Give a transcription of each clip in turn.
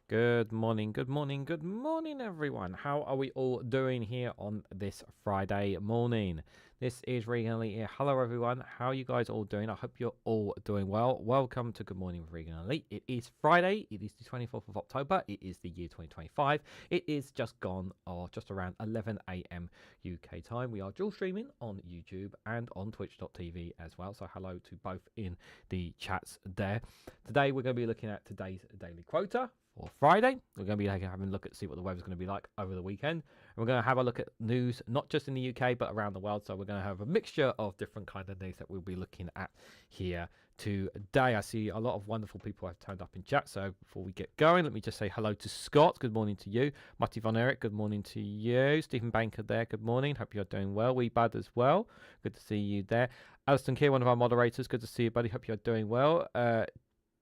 Good morning, good morning, good morning, everyone. How are we all doing here on this Friday morning? This is Reganelite here. Hello, everyone. How are you guys all doing? I hope you're all doing well. Welcome to Good Morning with Reganelite. It is Friday. It is the 24th of October. It is the year 2025. It is just gone, or just around 11 a.m. UK time. We are dual streaming on YouTube and on twitch.tv as well. So hello to both in the chats there. Today, we're going to be looking at today's daily quota. For Friday, we're going to be having a look at see what the weather's going to be like over the weekend. And we're going to have a look at news, not just in the UK, but around the world. So we're going to have a mixture of different kind of news that we'll be looking at here today. I see a lot of wonderful people have turned up in chat. So before we get going, let me just say hello to Scott. Good morning to you. Matty Von Eric, good morning to you. Stephen Banker there, good morning. Hope you're doing well. Wee Bud as well. Good to see you there. Alison Keir, one of our moderators. Good to see you, buddy. Hope you're doing well.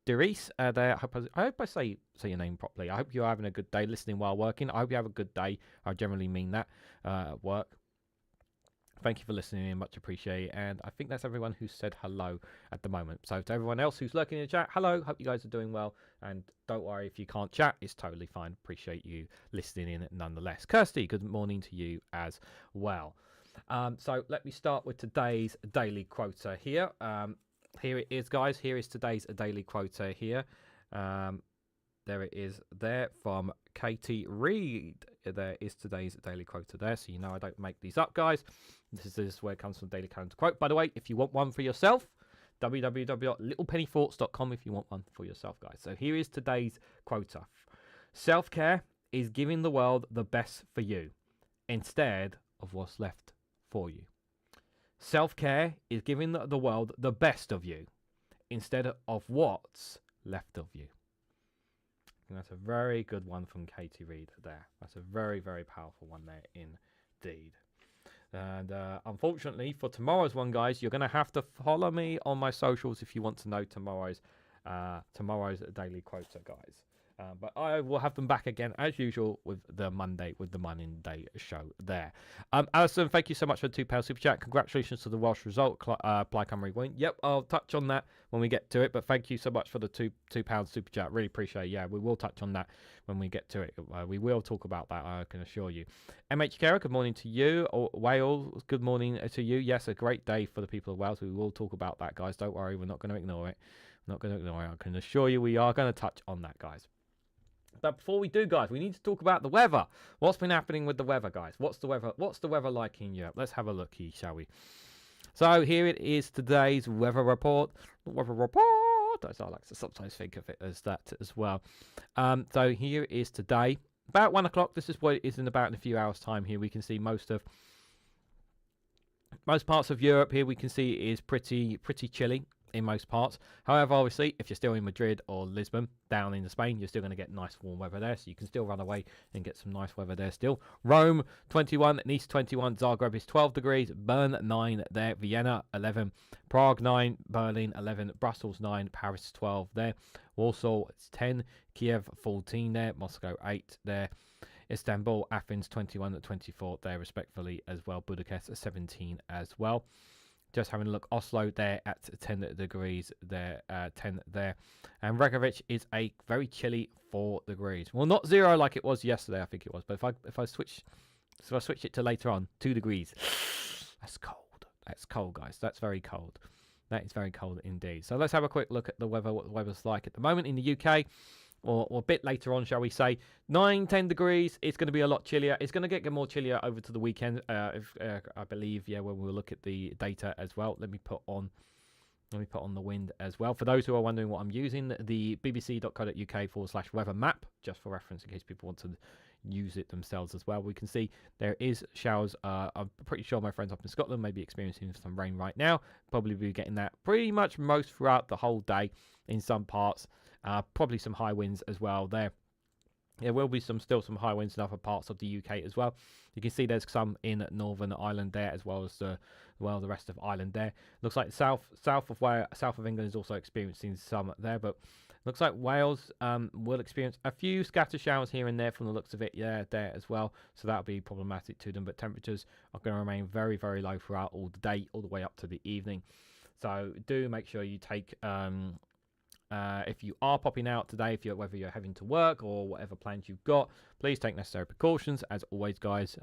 Derice, there. I hope I say your name properly. I hope you're having a good day listening while working. I hope you have a good day. I generally mean that at work. Thank you for listening in, much appreciated. And I think that's everyone who said hello at the moment. So to everyone else who's lurking in the chat, hello. Hope you guys are doing well. And don't worry if you can't chat, it's totally fine. Appreciate you listening in nonetheless. Kirsty, good morning to you as well. So let me start with today's daily quota here. Here it is, guys. Here is today's daily quota here. There it is there from Katie Reed. There is today's daily quota there. So you know I don't make these up, guys. This is where it comes from, daily calendar quote. By the way, if you want one for yourself, www.littlepennythoughts.com if you want one for yourself, guys. So here is today's quota. Self-care is giving the world the best for you instead of what's left for you. Self-care is giving the world the best of you instead of what's left of you. And that's a very good one from Katie Reed there. That's a very, very powerful one there indeed. And unfortunately for tomorrow's one, guys, you're going to have to follow me on my socials if you want to know tomorrow's daily quota, guys. But I will have them back again as usual with the Monday Day show there. Alison, thank you so much for the £2 super chat. Congratulations to the Welsh result. Apply Cymru win. Yep, I'll touch on that when we get to it. But thank you so much for the £2 super chat. Really appreciate it. Yeah, we will touch on that when we get to it. We will talk about that, I can assure you. MH Kara, good morning to you. Wales, good morning to you. Yes, a great day for the people of Wales. We will talk about that, guys. Don't worry, we're not going to ignore it. Not going to ignore it. I can assure you we are going to touch on that, guys. But before we do, guys, we need to talk about the weather. What's been happening with the weather, guys? What's the weather like in Europe? Let's have a look here, shall we? So here it is, today's weather report. Weather report, as I like to sometimes think of it as that as well. So here it is today, about 1 o'clock. This is what it is in a few hours' time. Here we can see most parts of Europe. Here we can see it is pretty chilly in most parts. However, obviously, if you're still in Madrid or Lisbon, down in Spain, you're still going to get nice warm weather there, so you can still run away and get some nice weather there still. Rome, 21, Nice, 21, Zagreb is 12 degrees, Bern, 9 there, Vienna, 11, Prague, 9, Berlin, 11, Brussels, 9, Paris, 12 there, Warsaw, it's 10, Kiev, 14 there, Moscow, 8 there, Istanbul, Athens, 21 and 24 there, respectfully, as well, Budapest, 17 as well. Just having a look, Oslo there at 10 degrees there, 10 there. And Reykjavik is a very chilly 4 degrees. Well, not 0 like it was yesterday, I think it was. But if I switch it to later on, 2 degrees. That's cold. That's cold, guys. That's very cold. That is very cold indeed. So let's have a quick look at the weather, what the weather's like at the moment in the UK. Or a bit later on, shall we say. 9-10 degrees. It's going to be a lot chillier. It's going to get more chillier over to the weekend, I believe, yeah, when we'll look at the data as well. Let me put on the wind as well. For those who are wondering what I'm using, the bbc.co.uk/weather map, just for reference in case people want to use it themselves as well. We can see there is showers. I'm pretty sure my friends up in Scotland may be experiencing some rain right now. Probably be getting that pretty much most throughout the whole day in some parts. Probably some high winds as well there. There will be still some high winds in other parts of the UK as well. You can see there's some in Northern Ireland there, as well as the rest of Ireland there. Looks like south of England is also experiencing some there, but looks like Wales will experience a few scattered showers here and there from the looks of it. Yeah, there as well. So that'll be problematic to them. But temperatures are going to remain very, very low throughout all the day, all the way up to the evening. So do make sure you take If you are popping out today, whether you're having to work or whatever plans you've got, please take necessary precautions. As always, guys,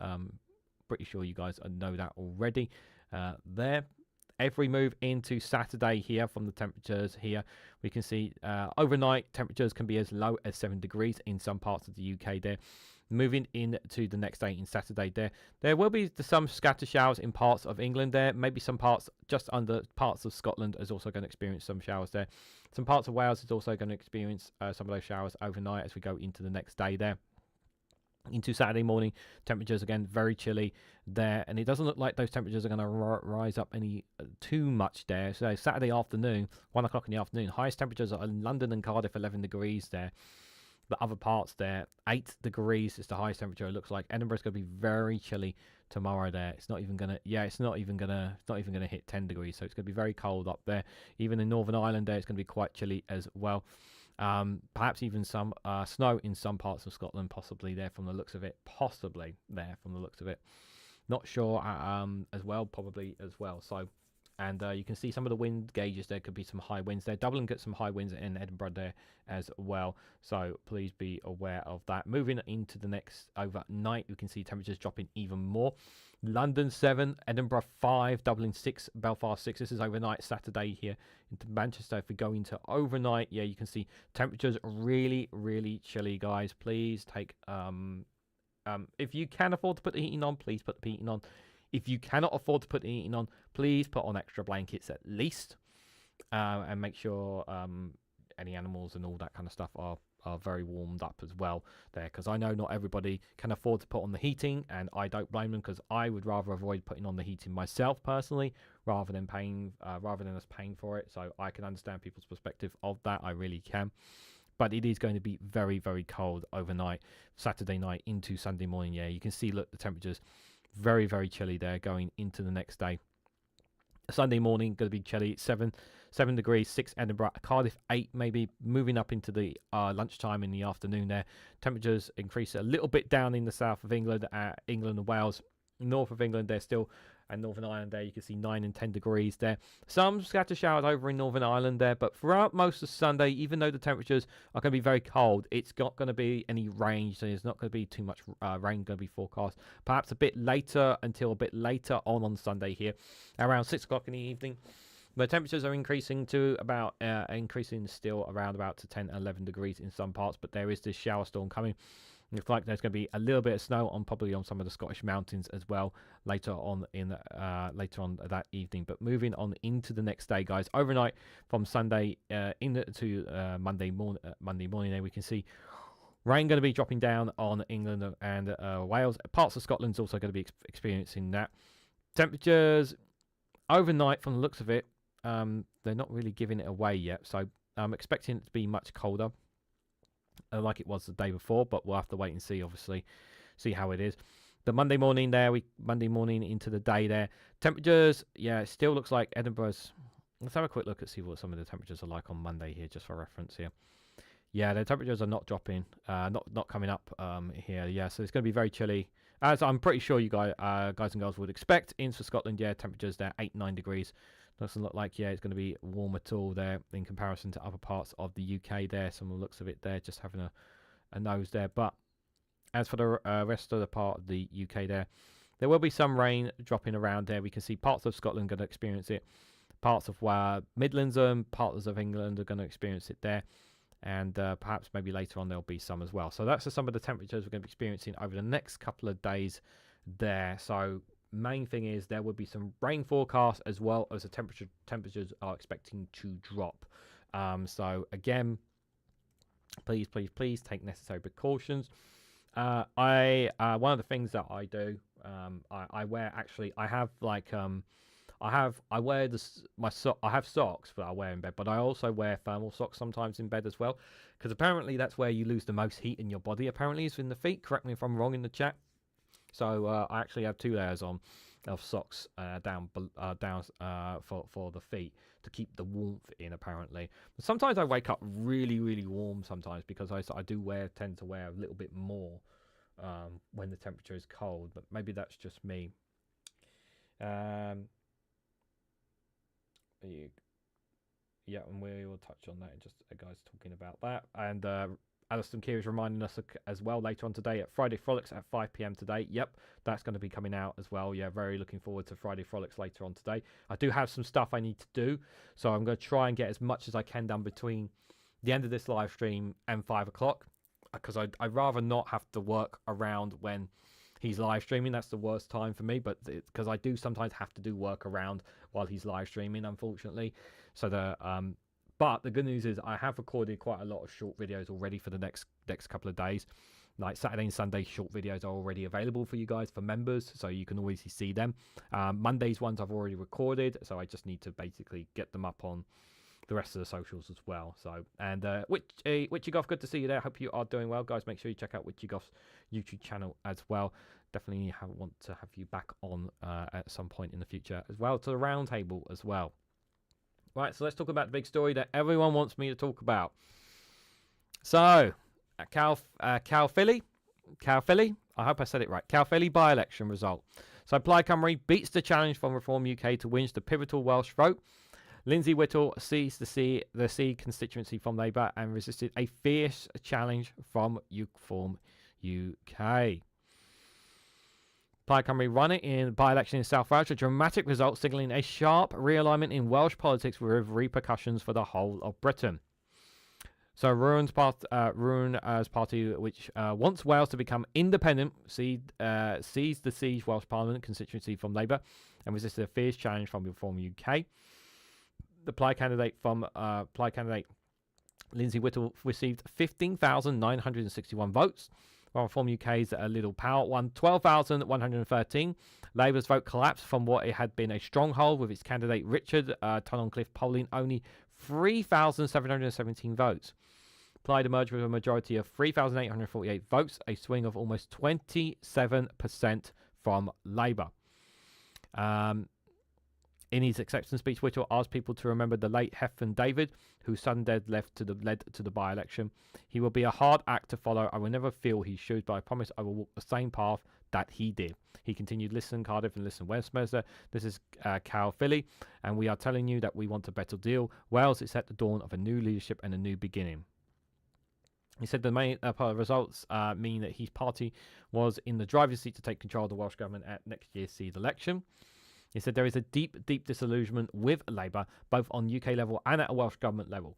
pretty sure you guys know that already. There. Every move into Saturday here from the temperatures here, we can see overnight temperatures can be as low as 7 degrees in some parts of the UK there. Moving into the next day in Saturday there will be some scatter showers in parts of England there. Maybe some parts just under parts of Scotland is also going to experience some showers there. Some parts of Wales is also going to experience some of those showers overnight as we go into the next day there. Into Saturday morning, temperatures again very chilly there, and it doesn't look like those temperatures are going to rise up any too much there. So Saturday afternoon, 1 o'clock in the afternoon, highest temperatures are in London and Cardiff, 11 degrees there. The other parts there, 8 degrees is the highest temperature. It looks like Edinburgh's going to be very chilly tomorrow there. It's not even gonna hit 10 degrees, so it's going to be very cold up there. Even in Northern Ireland there, it's going to be quite chilly as well. Perhaps even some snow in some parts of Scotland, possibly there from the looks of it. Not sure as well, probably as well. So, and you can see some of the wind gauges. There could be some high winds there. Dublin gets some high winds in Edinburgh there as well. So please be aware of that. Moving into the next overnight, you can see temperatures dropping even more. London 7, Edinburgh 5, Dublin 6, Belfast 6. This is overnight Saturday here into Manchester. If we go into overnight, yeah, you can see temperatures really, really chilly, guys. Please take if you can afford to put the heating on, please put the heating on. If you cannot afford to put the heating on, please put on extra blankets at least, and make sure any animals and all that kind of stuff are very warmed up as well there, because I know not everybody can afford to put on the heating, and I don't blame them, because I would rather avoid putting on the heating myself personally rather than us paying for it. So I can understand people's perspective of that, I really can. But it is going to be very, very cold overnight, Saturday night into Sunday morning. Yeah, you can see, look, the temperatures very, very chilly there going into the next day. Sunday morning going to be chilly, 7 degrees, 6 Edinburgh, Cardiff 8, maybe moving up into the lunchtime in the afternoon there. Temperatures increase a little bit down in the south of England, England and Wales. North of England there still, and Northern Ireland there, you can see 9 and 10 degrees there. Some scatter showers over in Northern Ireland there, but throughout most of Sunday, even though the temperatures are going to be very cold, it's not going to be any rain, so there's not going to be too much rain going to be forecast. Perhaps a bit later, until a bit later on Sunday here, around 6 o'clock in the evening. The temperatures are increasing to about, still around about to 10, 11 degrees in some parts, but there is this shower storm coming. Looks like there's going to be a little bit of snow probably on some of the Scottish mountains as well later on that evening. But moving on into the next day, guys, overnight from Sunday into Monday morning, there we can see rain going to be dropping down on England and Wales. Parts of Scotland's also going to be experiencing that. Temperatures overnight, from the looks of it, they're not really giving it away yet, so I'm expecting it to be much colder, like it was the day before, but we'll have to wait and see, obviously, see how it is. The Monday morning into the day there, temperatures, yeah, it still looks like Edinburgh's. Let's have a quick look at see what some of the temperatures are like on Monday here, just for reference here. Yeah, the temperatures are not dropping, not coming up here. Yeah, so it's going to be very chilly, as I'm pretty sure you guys and girls would expect. In for Scotland, yeah, temperatures there 8-9 degrees. Doesn't look like, yeah, it's going to be warm at all there in comparison to other parts of the UK there. Some of the looks of it there, just having a nose there. But as for the rest of the part of the UK there will be some rain dropping around there. We can see parts of Scotland going to experience it. Parts of Midlands and parts of England are going to experience it there. And perhaps maybe later on there'll be some as well. So that's some of the temperatures we're going to be experiencing over the next couple of days there. So main thing is there will be some rain forecast, as well as the temperatures are expecting to drop. So again, please take necessary precautions. One of the things that I do, I wear, actually, I have like I have socks that I wear in bed, but I also wear thermal socks sometimes in bed as well, because apparently that's where you lose the most heat in your body. Apparently it's in the feet. Correct me if I'm wrong in the chat. So I actually have 2 layers on of socks down for the feet to keep the warmth in, apparently. But sometimes I wake up really, really warm sometimes, because I tend to wear a little bit more when the temperature is cold, but maybe that's just me. Yeah, and we will touch on that in just a guys talking about that. And Alison Keir is reminding us as well later on today at Friday Frolics at 5 p.m. today. Yep, that's going to be coming out as well. Yeah, very looking forward to Friday Frolics later on today. I do have some stuff I need to do, so I'm going to try and get as much as I can done between the end of this live stream and 5 o'clock, because I'd rather not have to work around when he's live streaming. That's the worst time for me, but because I do sometimes have to do work around while he's live streaming, unfortunately. So but the good news is I have recorded quite a lot of short videos already for the next couple of days. Like Saturday and Sunday short videos are already available for you guys, for members, so you can always see them. Monday's ones I've already recorded, so I just need to basically get them up on the rest of the socials as well. So, and Witchygoff, good to see you there. Hope you are doing well, guys. Make sure you check out Witchygoff's YouTube channel as well. Definitely want to have you back on at some point in the future as well, to the round table as well. Right, so let's talk about the big story that everyone wants me to talk about. So, Cal Philly, I hope I said it right. Cal Philly by-election result. So Plaid Cymru beats the challenge from Reform UK to win the pivotal Welsh vote. Lindsay Whittle seized the C constituency from Labour and resisted a fierce challenge from Reform UK. Plaid Cymru won it in by-election in South Wales, a dramatic result signalling a sharp realignment in Welsh politics with repercussions for the whole of Britain. So Ruan's party, which wants Wales to become independent, seized the Siege Welsh Parliament constituency from Labour and resisted a fierce challenge from Reform UK. The Plaid candidate Lindsay Whittle received 15,961 votes, while Reform UK's Little Powell won 12,113. Labour's vote collapsed from what it had been a stronghold, with its candidate Richard Tunnoncliffe polling only 3,717 votes. Plaid emerged with a majority of 3,848 votes, a swing of almost 27% from Labour. In his acceptance speech, Whittle asked people to remember the late Heffron David, whose sudden death led to the by-election. He will be a hard act to follow. I will never feel his shoes, but I promise I will walk the same path that he did. He continued, listen Cardiff and listen Westminster. This is Cal Philly, and we are telling you that we want a better deal. Wales is at the dawn of a new leadership and a new beginning. He said the main results mean that his party was in the driver's seat to take control of the Welsh Government at next year's seed election. He said there is a deep disillusionment with Labour, both on UK level and at a Welsh Government level,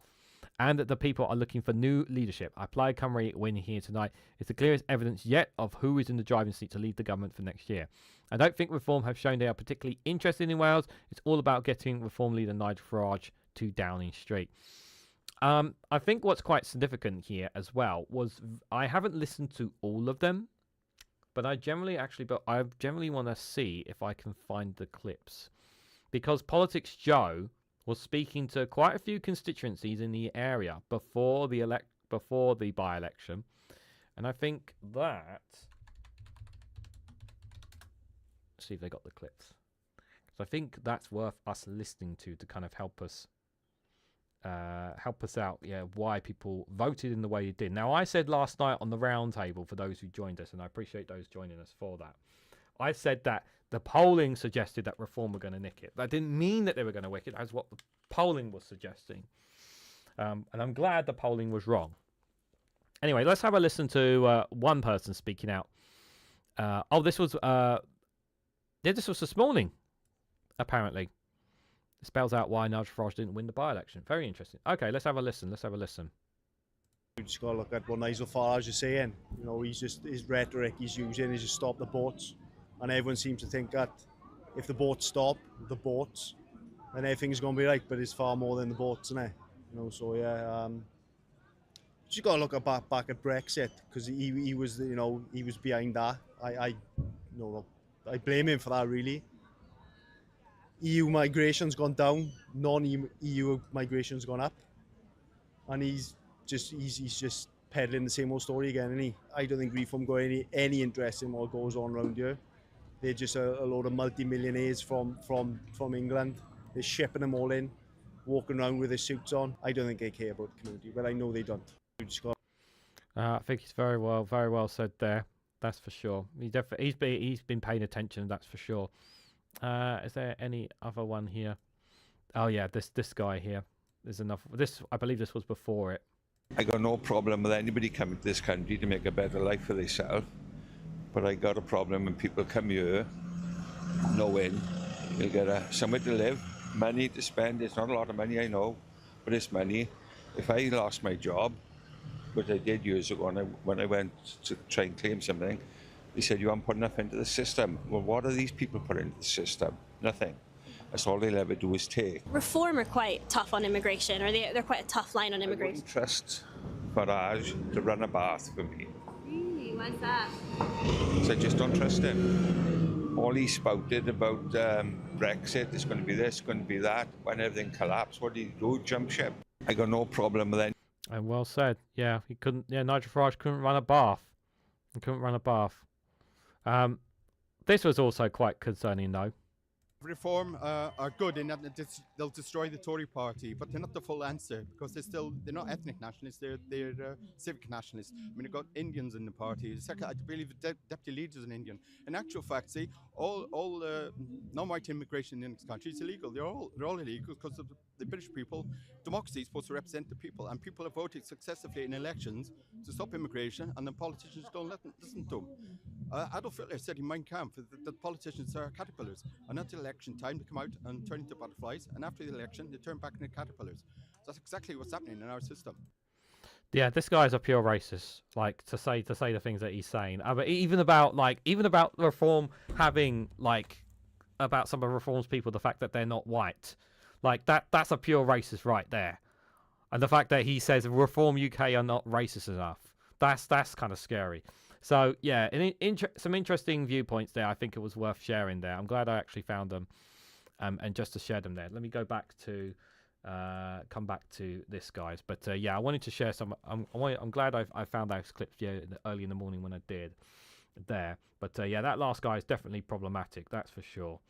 and that the people are looking for new leadership. Plaid Cymru win here tonight is the clearest evidence yet of who is in the driving seat to lead the government for next year. I don't think Reform have shown they are particularly interested in Wales. It's all about getting Reform leader Nigel Farage to Downing Street. I think what's quite significant here as well was I haven't listened to all of them, but I generally want to see if I can find the clips, because Politics Joe was speaking to quite a few constituencies in the area before the by-election, and I think that, let's see if they got the clips. So I think that's worth us listening to kind of help us out, why people voted in the way they did. Now, I said last night on the round table, for those who joined us, and I appreciate those joining us for that, I said that the polling suggested that Reform were going to nick it. That didn't mean that they were going to nick it. That's what the polling was suggesting. And I'm glad the polling was wrong. Anyway, let's have a listen to one person speaking out. This was this morning, apparently. It spells out why Nigel Farage didn't win the by-election. Very interesting. Okay, let's have a listen. You just got to look at what Nigel Farage is saying. You know, his rhetoric he's using is just stop the boats. And everyone seems to think that if the boats stop, then everything's going to be right. But it's far more than the boats, isn't it? You know, so yeah, just got to look back at Brexit, because he was behind that. I blame him for that, really. EU migration's gone down, non-EU migration's gone up, and he's just peddling the same old story again, isn't he? I don't think Reform got any interest in what goes on around here. They're just a load of multi-millionaires from England. They're shipping them all in, walking around with their suits on. I don't think they care about the community, but I know they don't. I think it's very well said there. That's for sure. He's been paying attention. That's for sure. Is there any other one here? Oh yeah, this guy here. there's enough. This, I believe, this was before it. I got no problem with anybody coming to this country to make a better life for themselves, but I got a problem when people come here knowing they'll get somewhere to live, money to spend. It's not a lot of money, I know, but it's money. If I lost my job, which I did years ago, when I went to try and claim something, they said, you haven't put enough into the system. Well, what are these people putting into the system? Nothing. That's all they'll ever do is take. Reform are quite tough on immigration, or they're quite a tough line on I immigration. wouldn't trust Farage to run a bath for me. Really? Why's that? So I just don't trust him. All he spouted about Brexit, it's going to be this, going to be that. When everything collapsed, what did he do? Jump ship. I got no problem with any. And well said. Yeah, he couldn't. Yeah, Nigel Farage couldn't run a bath. He couldn't run a bath. This was also quite concerning, though. Reform are good in that they'll destroy the Tory party, but they're not the full answer, because they're not ethnic nationalists, they're civic nationalists. I mean, you've got Indians in the party. I believe the deputy leader is an Indian. In actual fact, see, all non-white immigration in this country is illegal. They're all illegal because of the British people. Democracy is supposed to represent the people, and people have voted successively in elections to stop immigration, and the politicians don't listen to them. Adolf Hitler said in Mein Kampf that politicians are caterpillars, and until election time they come out and turn into butterflies, and after the election they turn back into caterpillars. So that's exactly what's happening in our system. Yeah, this guy's a pure racist. Like to say the things that he's saying. But even about reform having about some of reform's people, the fact that they're not white, that's a pure racist right there. And the fact that he says Reform UK are not racist enough, that's kind of scary. So yeah, some interesting viewpoints there. I think it was worth sharing there. I'm glad I actually found them, and just to share them there. Let me go back to, come back to this, guys. But yeah, I wanted to share some. I'm glad I found those clips early in the morning when I did there. But yeah, that last guy is definitely problematic. That's for sure.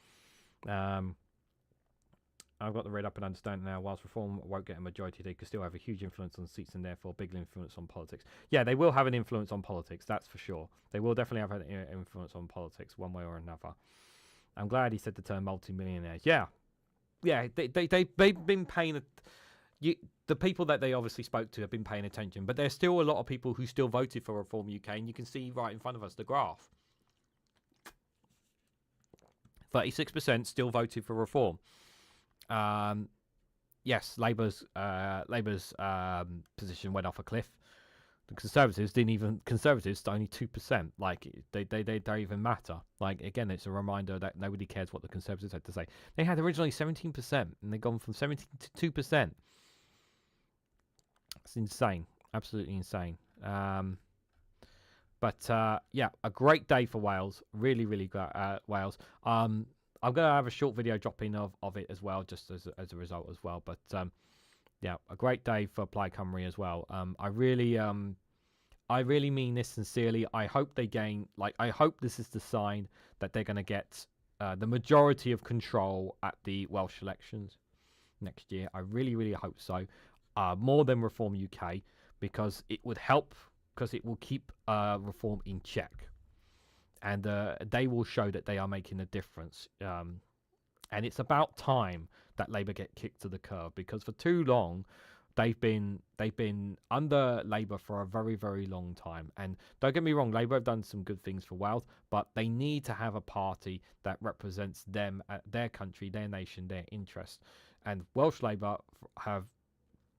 I've got the read up and understand now. Whilst Reform won't get a majority, they could still have a huge influence on seats and therefore big influence on politics. Yeah, they will have an influence on politics, that's for sure. They will definitely have an influence on politics one way or another. I'm glad he said the term multi-millionaires. Yeah, they've been paying... the people that they obviously spoke to have been paying attention, but there's still a lot of people who still voted for Reform UK, and you can see right in front of us the graph. 36% still voted for Reform. Yes, Labour's position went off a cliff. The Conservatives only 2%. Like they don't even matter. Like again, it's a reminder that nobody cares what the Conservatives had to say. They had originally 17%, and they've gone from 17 to 2%. It's insane, absolutely insane. But yeah, a great day for Wales. Really, really great Wales. I'm going to have a short video dropping of it as well, just as a result as well. But yeah, a great day for Plaid Cymru as well. I really mean this sincerely. I hope they gain, I hope this is the sign that they're going to get the majority of control at the Welsh elections next year. I really, really hope so. More than Reform UK, because it would help, because it will keep Reform in check. And they will show that they are making a difference. And it's about time that Labour get kicked to the curb, because for too long they've been under Labour for a very, very long time. And don't get me wrong, Labour have done some good things for Wales, but they need to have a party that represents them, their country, their nation, their interests. And Welsh Labour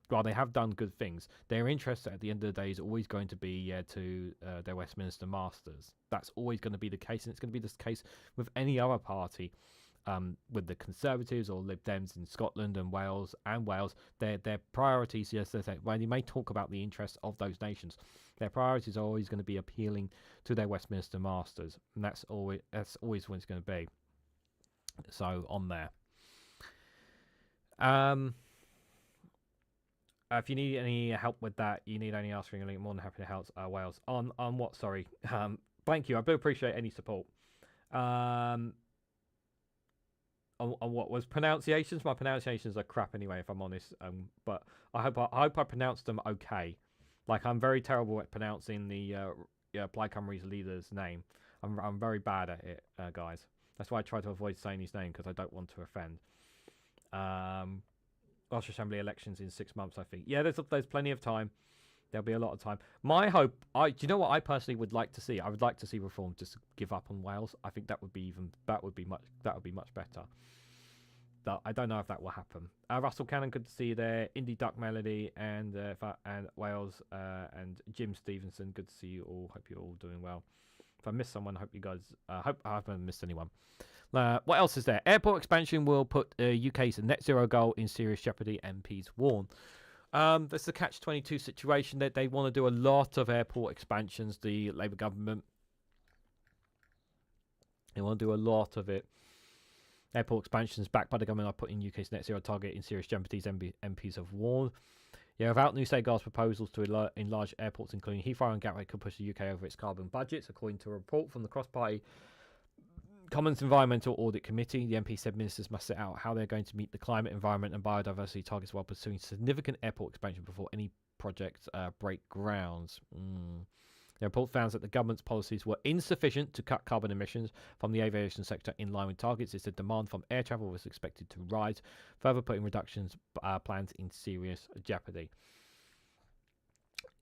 while they have done good things, their interest at the end of the day is always going to be to their Westminster masters. That's always going to be the case, and it's going to be the case with any other party, with the Conservatives or Lib Dems in Scotland and Wales. Their priorities, yes, while they may talk about the interests of those nations, their priorities are always going to be appealing to their Westminster masters, and that's always what it's going to be. So on there. If you need any help with that, you need any answering a link, more than happy to help Wales. On what? Sorry. Thank you. I do appreciate any support. On what was pronunciations? My pronunciations are crap anyway, if I'm honest. But I hope I pronounced them okay. Like, I'm very terrible at pronouncing the Plaid Cymru's leader's name. I'm very bad at it, guys. That's why I try to avoid saying his name, because I don't want to offend. Welsh Assembly elections in 6 months, I think. Yeah, there's plenty of time. There'll be a lot of time. My hope, do you know what I personally would like to see? I would like to see Reform just give up on Wales. I think that would be much better. But I don't know if that will happen. Russell Cannon, good to see you there. Indie Duck Melody and Wales and Jim Stevenson, good to see you all. Hope you're all doing well. If I missed someone, hope you guys. Hope I haven't missed anyone. What else is there? Airport expansion will put UK's net zero goal in serious jeopardy. MPs warn. That's the catch-22 situation that they want to do a lot of airport expansions. The Labour government, they want to do a lot of it. Airport expansions backed by the government are putting UK's net zero target in serious jeopardy. MPs have warned. Yeah, without new safeguards, proposals to enlarge airports, including Heathrow and Gatwick, could push the UK over its carbon budgets, according to a report from the cross-party Commons Environmental Audit Committee. The MP said ministers must set out how they're going to meet the climate, environment and biodiversity targets while pursuing significant airport expansion before any projects break grounds. The report found that the government's policies were insufficient to cut carbon emissions from the aviation sector in line with targets. It said demand from air travel was expected to rise, further putting reductions plans in serious jeopardy.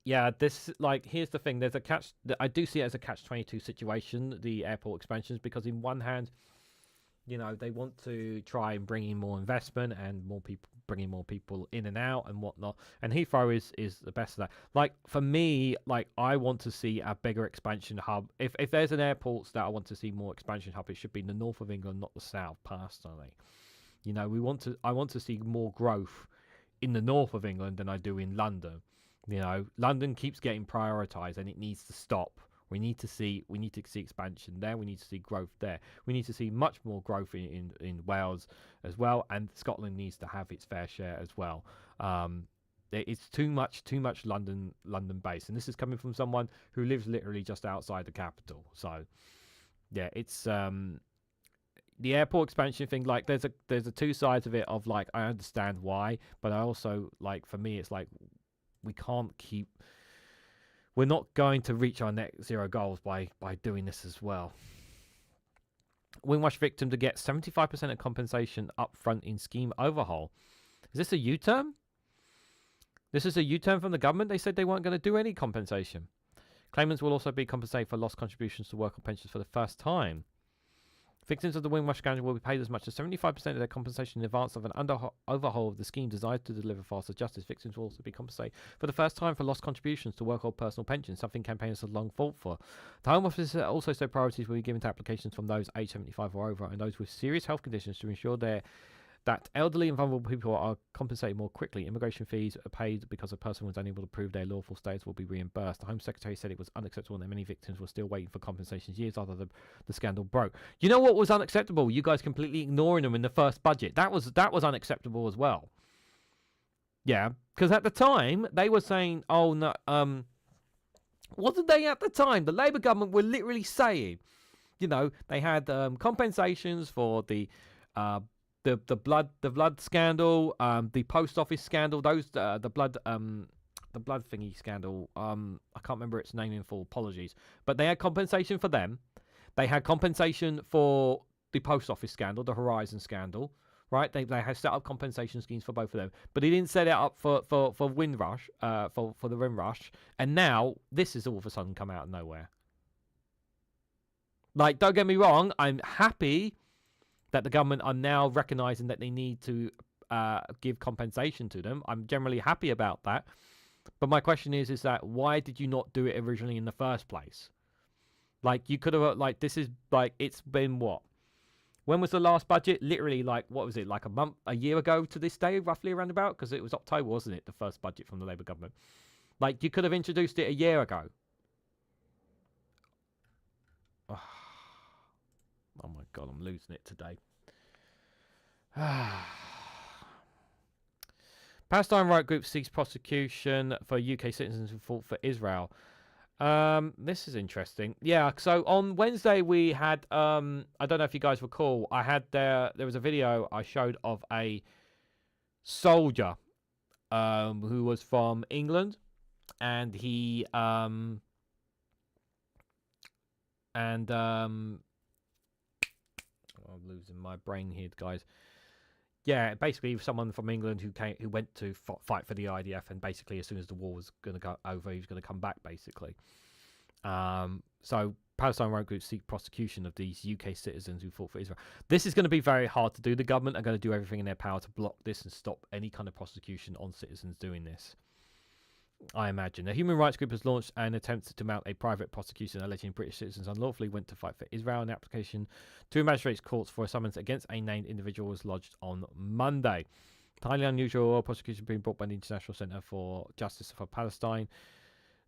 Yeah, here's the thing. There's a catch. I do see it as a catch-22 situation, the airport expansions, because in one hand, they want to try and bring in more investment and more people, bringing more people in and out and whatnot. And Heathrow is the best of that. For me, I want to see a bigger expansion hub. If there's an airport that I want to see more expansion hub, it should be in the north of England, not the south. Personally, I want to see more growth in the north of England than I do in London. London keeps getting prioritised, and it needs to stop. We need to see expansion there. We need to see growth there. We need to see much more growth in Wales as well, and Scotland needs to have its fair share as well. It's too much London based, and this is coming from someone who lives literally just outside the capital. So yeah, it's the airport expansion thing. There's a two sides of it. Of I understand why, but I also for me it's we can't keep. We're not going to reach our net zero goals by doing this as well. Windrush victim to get 75% of compensation up front in scheme overhaul. Is this a U-turn? This is a U-turn from the government. They said they weren't going to do any compensation. Claimants will also be compensated for lost contributions to worker pensions for the first time. Victims of the Windrush scandal will be paid as much as 75% of their compensation in advance of an overhaul of the scheme designed to deliver faster justice. Victims will also be compensated for the first time for lost contributions to work or personal pensions, something campaigners have long fought for. The Home Office also said priorities will be given to applications from those aged 75 or over and those with serious health conditions to ensure that elderly and vulnerable people are compensated more quickly. Immigration fees are paid because a person was unable to prove their lawful status will be reimbursed. The Home Secretary said it was unacceptable that many victims were still waiting for compensations years after the scandal broke. You know what was unacceptable? You guys completely ignoring them in the first budget. That was unacceptable as well. Yeah, because at the time they were saying, "Oh no," wasn't they at the time? The Labour government were literally saying, they had compensations for the blood scandal, the post office scandal, the blood thingy scandal. I can't remember its name in full. Apologies, but they had compensation for them. They had compensation for the post office scandal, the Horizon scandal, right? They had set up compensation schemes for both of them, but he didn't set it up for Windrush, for the Windrush, and now this has all of a sudden come out of nowhere. Don't get me wrong, I'm happy that the government are now recognising that they need to give compensation to them. I'm generally happy about that. But my question is that why did you not do it originally in the first place? You could have, this is, it's been what? When was the last budget? Literally, what was it, a year ago to this day, roughly around about? Because it was October, wasn't it, the first budget from the Labour government? You could have introduced it a year ago. Oh my God, I'm losing it today. Palestine right group seeks prosecution for UK citizens who fought for Israel. This is interesting. Yeah, so on Wednesday we had, I don't know if you guys recall, there was a video I showed of a soldier who was from England, and he I'm losing my brain here, guys. Yeah, basically someone from England who went to fight for the IDF, and basically as soon as the war was going to go over, he was going to come back, basically. So Palestine Right Group seek prosecution of these UK citizens who fought for Israel. This is going to be very hard to do. The government are going to do everything in their power to block this and stop any kind of prosecution on citizens doing this, I imagine. The human rights group has launched an attempt to mount a private prosecution alleging British citizens unlawfully went to fight for Israel. An application to magistrates' courts for a summons against a named individual was lodged on Monday. Highly unusual prosecution being brought by the International Centre for Justice for Palestine.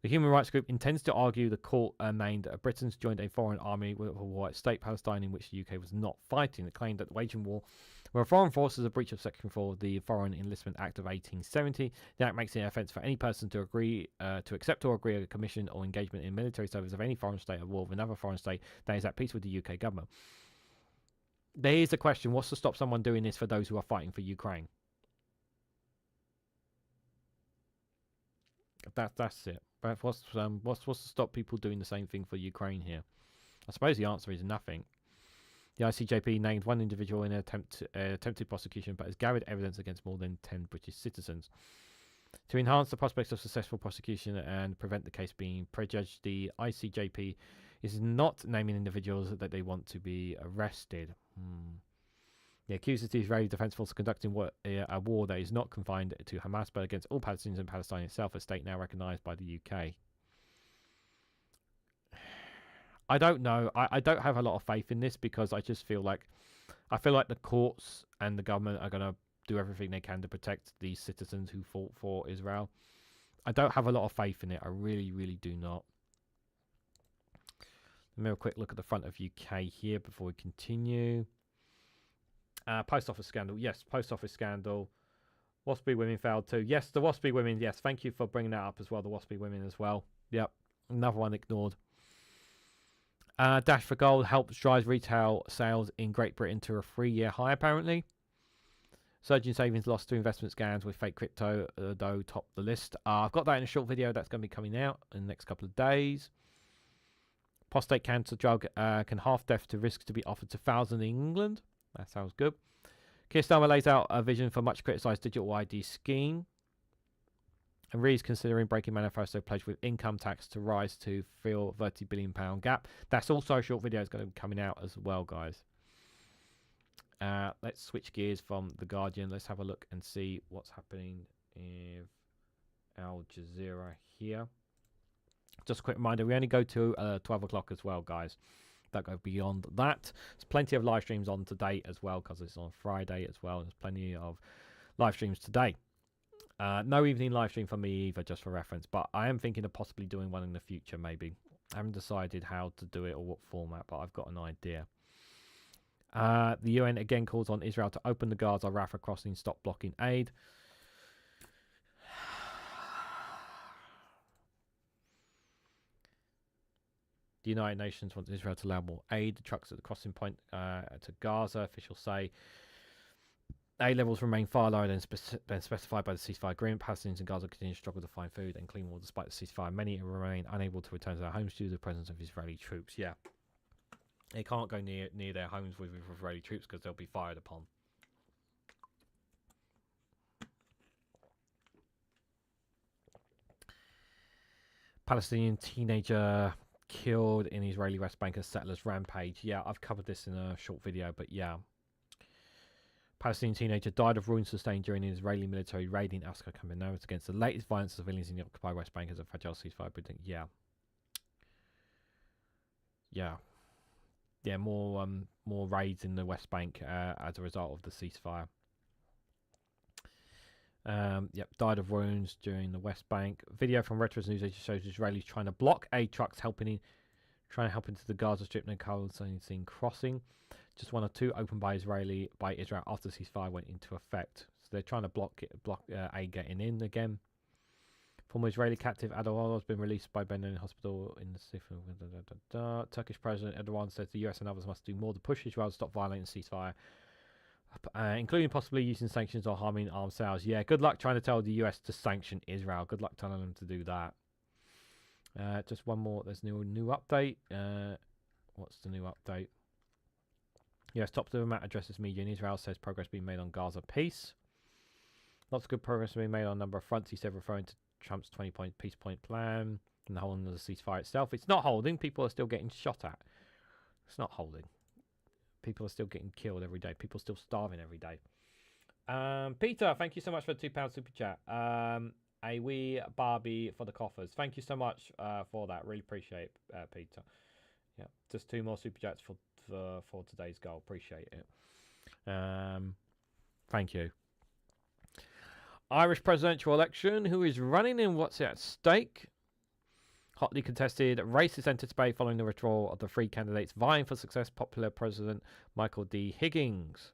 The human rights group intends to argue the court named Britons joined a foreign army with a white state Palestine in which the UK was not fighting. It claimed that waging war where a foreign force is a breach of Section 4 of the Foreign Enlistment Act of 1870. The Act makes it an offence for any person to agree to accept or agree a commission or engagement in military service of any foreign state at war with another foreign state that is at peace with the UK government. There is a question: what's to stop someone doing this for those who are fighting for Ukraine? That's it. But what's to stop people doing the same thing for Ukraine here? I suppose the answer is nothing. The ICJP named one individual in an attempted prosecution, but has gathered evidence against more than 10 British citizens. To enhance the prospects of successful prosecution and prevent the case being prejudged, the ICJP is not naming individuals that they want to be arrested. The accused of the Israeli Defense Force conducting a war that is not confined to Hamas but against all Palestinians and Palestine itself, a state now recognised by the UK. I don't know. I don't have a lot of faith in this because I just feel like the courts and the government are going to do everything they can to protect these citizens who fought for Israel. I don't have a lot of faith in it. I really, really do not. Let me have a quick look at the front of UK here before we continue. Post office scandal. Yes, post office scandal. Waspy women failed too. Yes, the Waspy women. Yes, thank you for bringing that up as well. The Waspy women as well. Yep, another one ignored. Dash for Gold helps drive retail sales in Great Britain to a 3-year high, apparently. Surging savings lost to investment scams with fake crypto, though, top the list. I've got that in a short video that's going to be coming out in the next couple of days. Prostate cancer drug can half death to risk to be offered to thousands in England. That sounds good. Keir Starmer lays out a vision for much criticised digital ID scheme. And Rees considering breaking manifesto pledge with income tax to rise to fill £30 billion gap. That's also a short video. It's going to be coming out as well, guys. Let's switch gears from The Guardian. Let's have a look and see what's happening in Al Jazeera here. Just a quick reminder, we only go to 12 o'clock as well, guys. Don't go beyond that. There's plenty of live streams on today as well because it's on Friday as well. There's plenty of live streams today. No evening live stream for me either, just for reference. But I am thinking of possibly doing one in the future, maybe. I haven't decided how to do it or what format, but I've got an idea. The UN again calls on Israel to open the Gaza Rafah crossing, stop blocking aid. The United Nations wants Israel to allow more aid. The trucks at the crossing point to Gaza, officials say. Aid levels remain far lower than specified by the ceasefire agreement. Palestinians in Gaza continue to struggle to find food and clean water despite the ceasefire. Many remain unable to return to their homes due to the presence of Israeli troops. Yeah. They can't go near their homes with Israeli troops because they'll be fired upon. Palestinian teenager killed in Israeli West Bank as settlers rampage. Yeah, I've covered this in a short video, but yeah. Palestinian teenager died of wounds sustained during an Israeli military raid in Aska Kamenovitz against the latest violence of civilians in the occupied West Bank as a fragile ceasefire building. Yeah. Yeah, more raids in the West Bank as a result of the ceasefire. Died of wounds during the West Bank. Video from Reuters news agency shows Israelis trying to block aid trucks trying to help into the Gaza Strip and seen crossing. Just one or two opened by Israel after the ceasefire went into effect. So they're trying to block aid getting in again. Former Israeli captive Adolal has been released by Ben Hospital in the Turkish President Erdogan says the US and others must do more to push Israel to stop violating the ceasefire, including possibly using sanctions or harming arms sales. Yeah, good luck trying to tell the US to sanction Israel. Good luck telling them to do that. Just one more. There's new update. What's the new update? US top diplomat addresses media in Israel, says progress being made on Gaza peace. Lots of good progress being made on a number of fronts, he said, referring to Trump's 20-point peace point plan and the holding of the ceasefire itself. It's not holding. People are still getting shot at. It's not holding. People are still getting killed every day. People are still starving every day. Peter, thank you so much for the £2 super chat. A wee Barbie for the coffers. Thank you so much for that. Really appreciate it, Peter. Yeah, just 2 more super chats for today's goal. Appreciate it. Thank you. Irish presidential election. Who is running and what's at stake? Hotly contested race is entered debate following the withdrawal of the 3 candidates vying for success. Popular President Michael D. Higgins.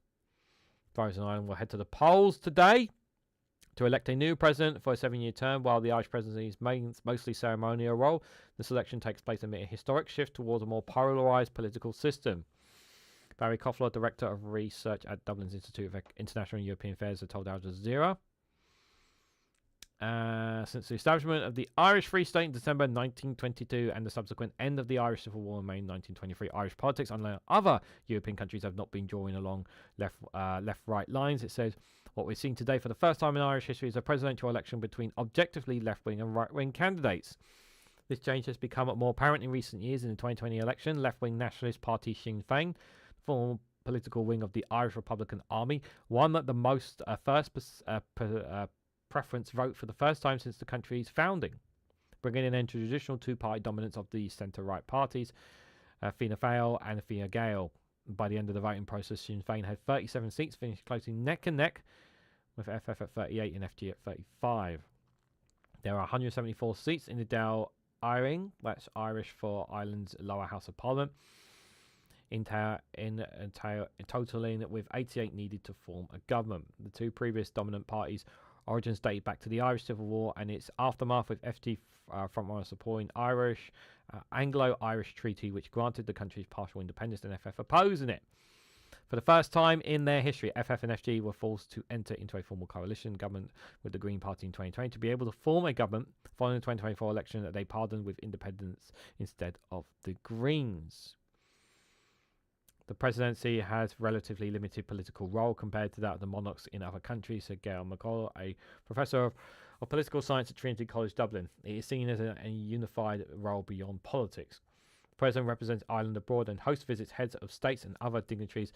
Voters in Ireland will head to the polls today to elect a new president for a 7-year term. While the Irish presidency is mostly ceremonial role, the selection takes place amid a historic shift towards a more polarised political system. Barry Koffler, Director of Research at Dublin's Institute of International and European Affairs, has told Al Jazeera. Since the establishment of the Irish Free State in December 1922 and the subsequent end of the Irish Civil War in May 1923, Irish politics, unlike other European countries, have not been drawing along left-right lines. It says, what we're seeing today for the first time in Irish history is a presidential election between objectively left-wing and right-wing candidates. This change has become more apparent in recent years. In the 2020 election, left-wing nationalist party Sinn Féin, former political wing of the Irish Republican Army, won the most preference vote for the first time since the country's founding, bringing an end to traditional 2-party dominance of the centre-right parties, Fianna Fáil and Fine Gael. By the end of the voting process, Sinn Féin had 37 seats, finished closely neck and neck with FF at 38 and FG at 35. There are 174 seats in the Dáil Éireann, that's Irish for Ireland's lower house of parliament, in totaling with 88 needed to form a government. The 2 previous dominant parties' origins date back to the Irish Civil War and its aftermath, with FT frontrunner supporting Anglo-Irish Treaty, which granted the country's partial independence, and FF opposing it. For the first time in their history, FF and FG were forced to enter into a formal coalition government with the Green Party in 2020 to be able to form a government following the 2024 election that they pardoned with independence instead of the Greens. The presidency has relatively limited political role compared to that of the monarchs in other countries, said Gail McCall, a professor of political science at Trinity College Dublin. It is seen as a unified role beyond politics. The president represents Ireland abroad and hosts visits heads of states and other dignitaries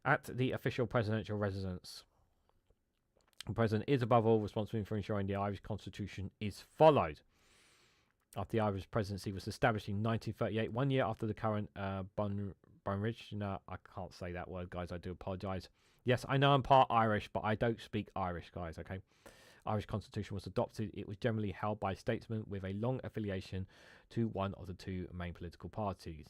at the official presidential residence. The president is above all responsible for ensuring the Irish constitution is followed. After the Irish presidency was established in 1938, 1 year after the current Bunrich, no, I can't say that word, guys. I do apologise. Yes, I know I'm part Irish, but I don't speak Irish, guys, okay? Irish constitution was adopted. It was generally held by statesmen with a long affiliation to one of the 2 main political parties.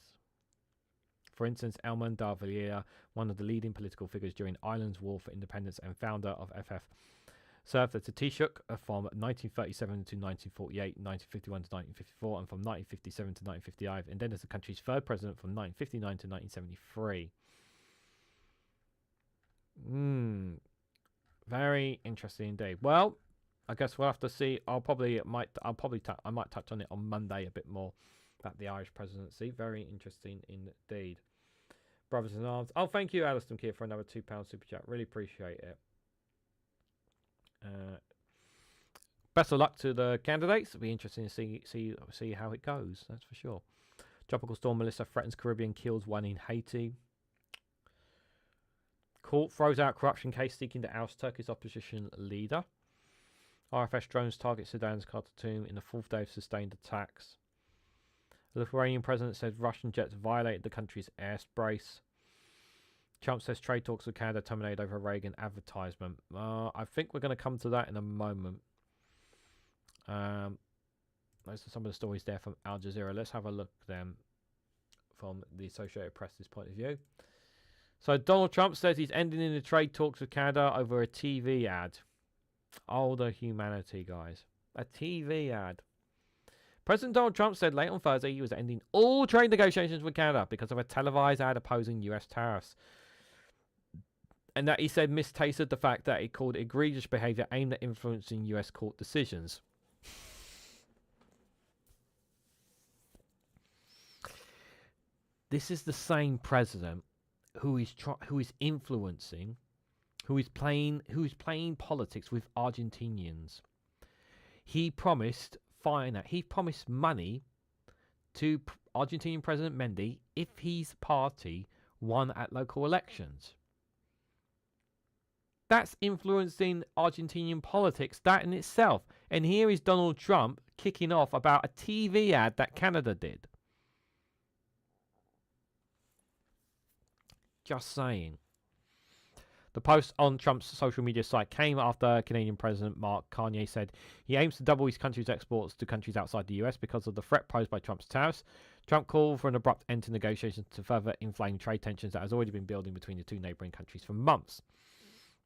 For instance, Elman Darvalier, one of the leading political figures during Ireland's war for independence and founder of FF, served as a Taoiseach from 1937 to 1948, 1951 to 1954, and from 1957 to 1955, and then as the country's 3rd president from 1959 to 1973. Very interesting indeed. Well, I guess we'll have to see. I might touch on it on Monday a bit more about the Irish presidency. Very interesting indeed. Brothers in Arms. Oh, thank you, Alistair Keir, for another £2 super chat. Really appreciate it. Best of luck to the candidates. It'll be interesting to see how it goes. That's for sure. Tropical storm Melissa threatens Caribbean, kills 1 in Haiti. Court throws out corruption case seeking to oust Turkey's opposition leader. RFS drones target Sudan's Khartoum in the 4th day of sustained attacks. The Lithuanian president says Russian jets violated the country's airspace. Trump says trade talks with Canada terminated over a Reagan advertisement. I think we're going to come to that in a moment. Those are some of the stories there from Al Jazeera. Let's have a look then from the Associated Press's point of view. So Donald Trump says he's ending in the trade talks with Canada over a TV ad. Oh, the humanity, guys. A TV ad. President Donald Trump said late on Thursday he was ending all trade negotiations with Canada because of a televised ad opposing US tariffs. And that he said mistasted the fact that it called egregious behavior aimed at influencing US court decisions. This is the same president who is influencing, who is playing politics with Argentinians. He promised money to Argentinian President Mendy if his party won at local elections. That's influencing Argentinian politics, that in itself. And here is Donald Trump kicking off about a TV ad that Canada did. Just saying. The post on Trump's social media site came after Canadian President Mark Carney said he aims to double his country's exports to countries outside the US because of the threat posed by Trump's tariffs. Trump called for an abrupt end to negotiations to further inflame trade tensions that has already been building between the two neighbouring countries for months.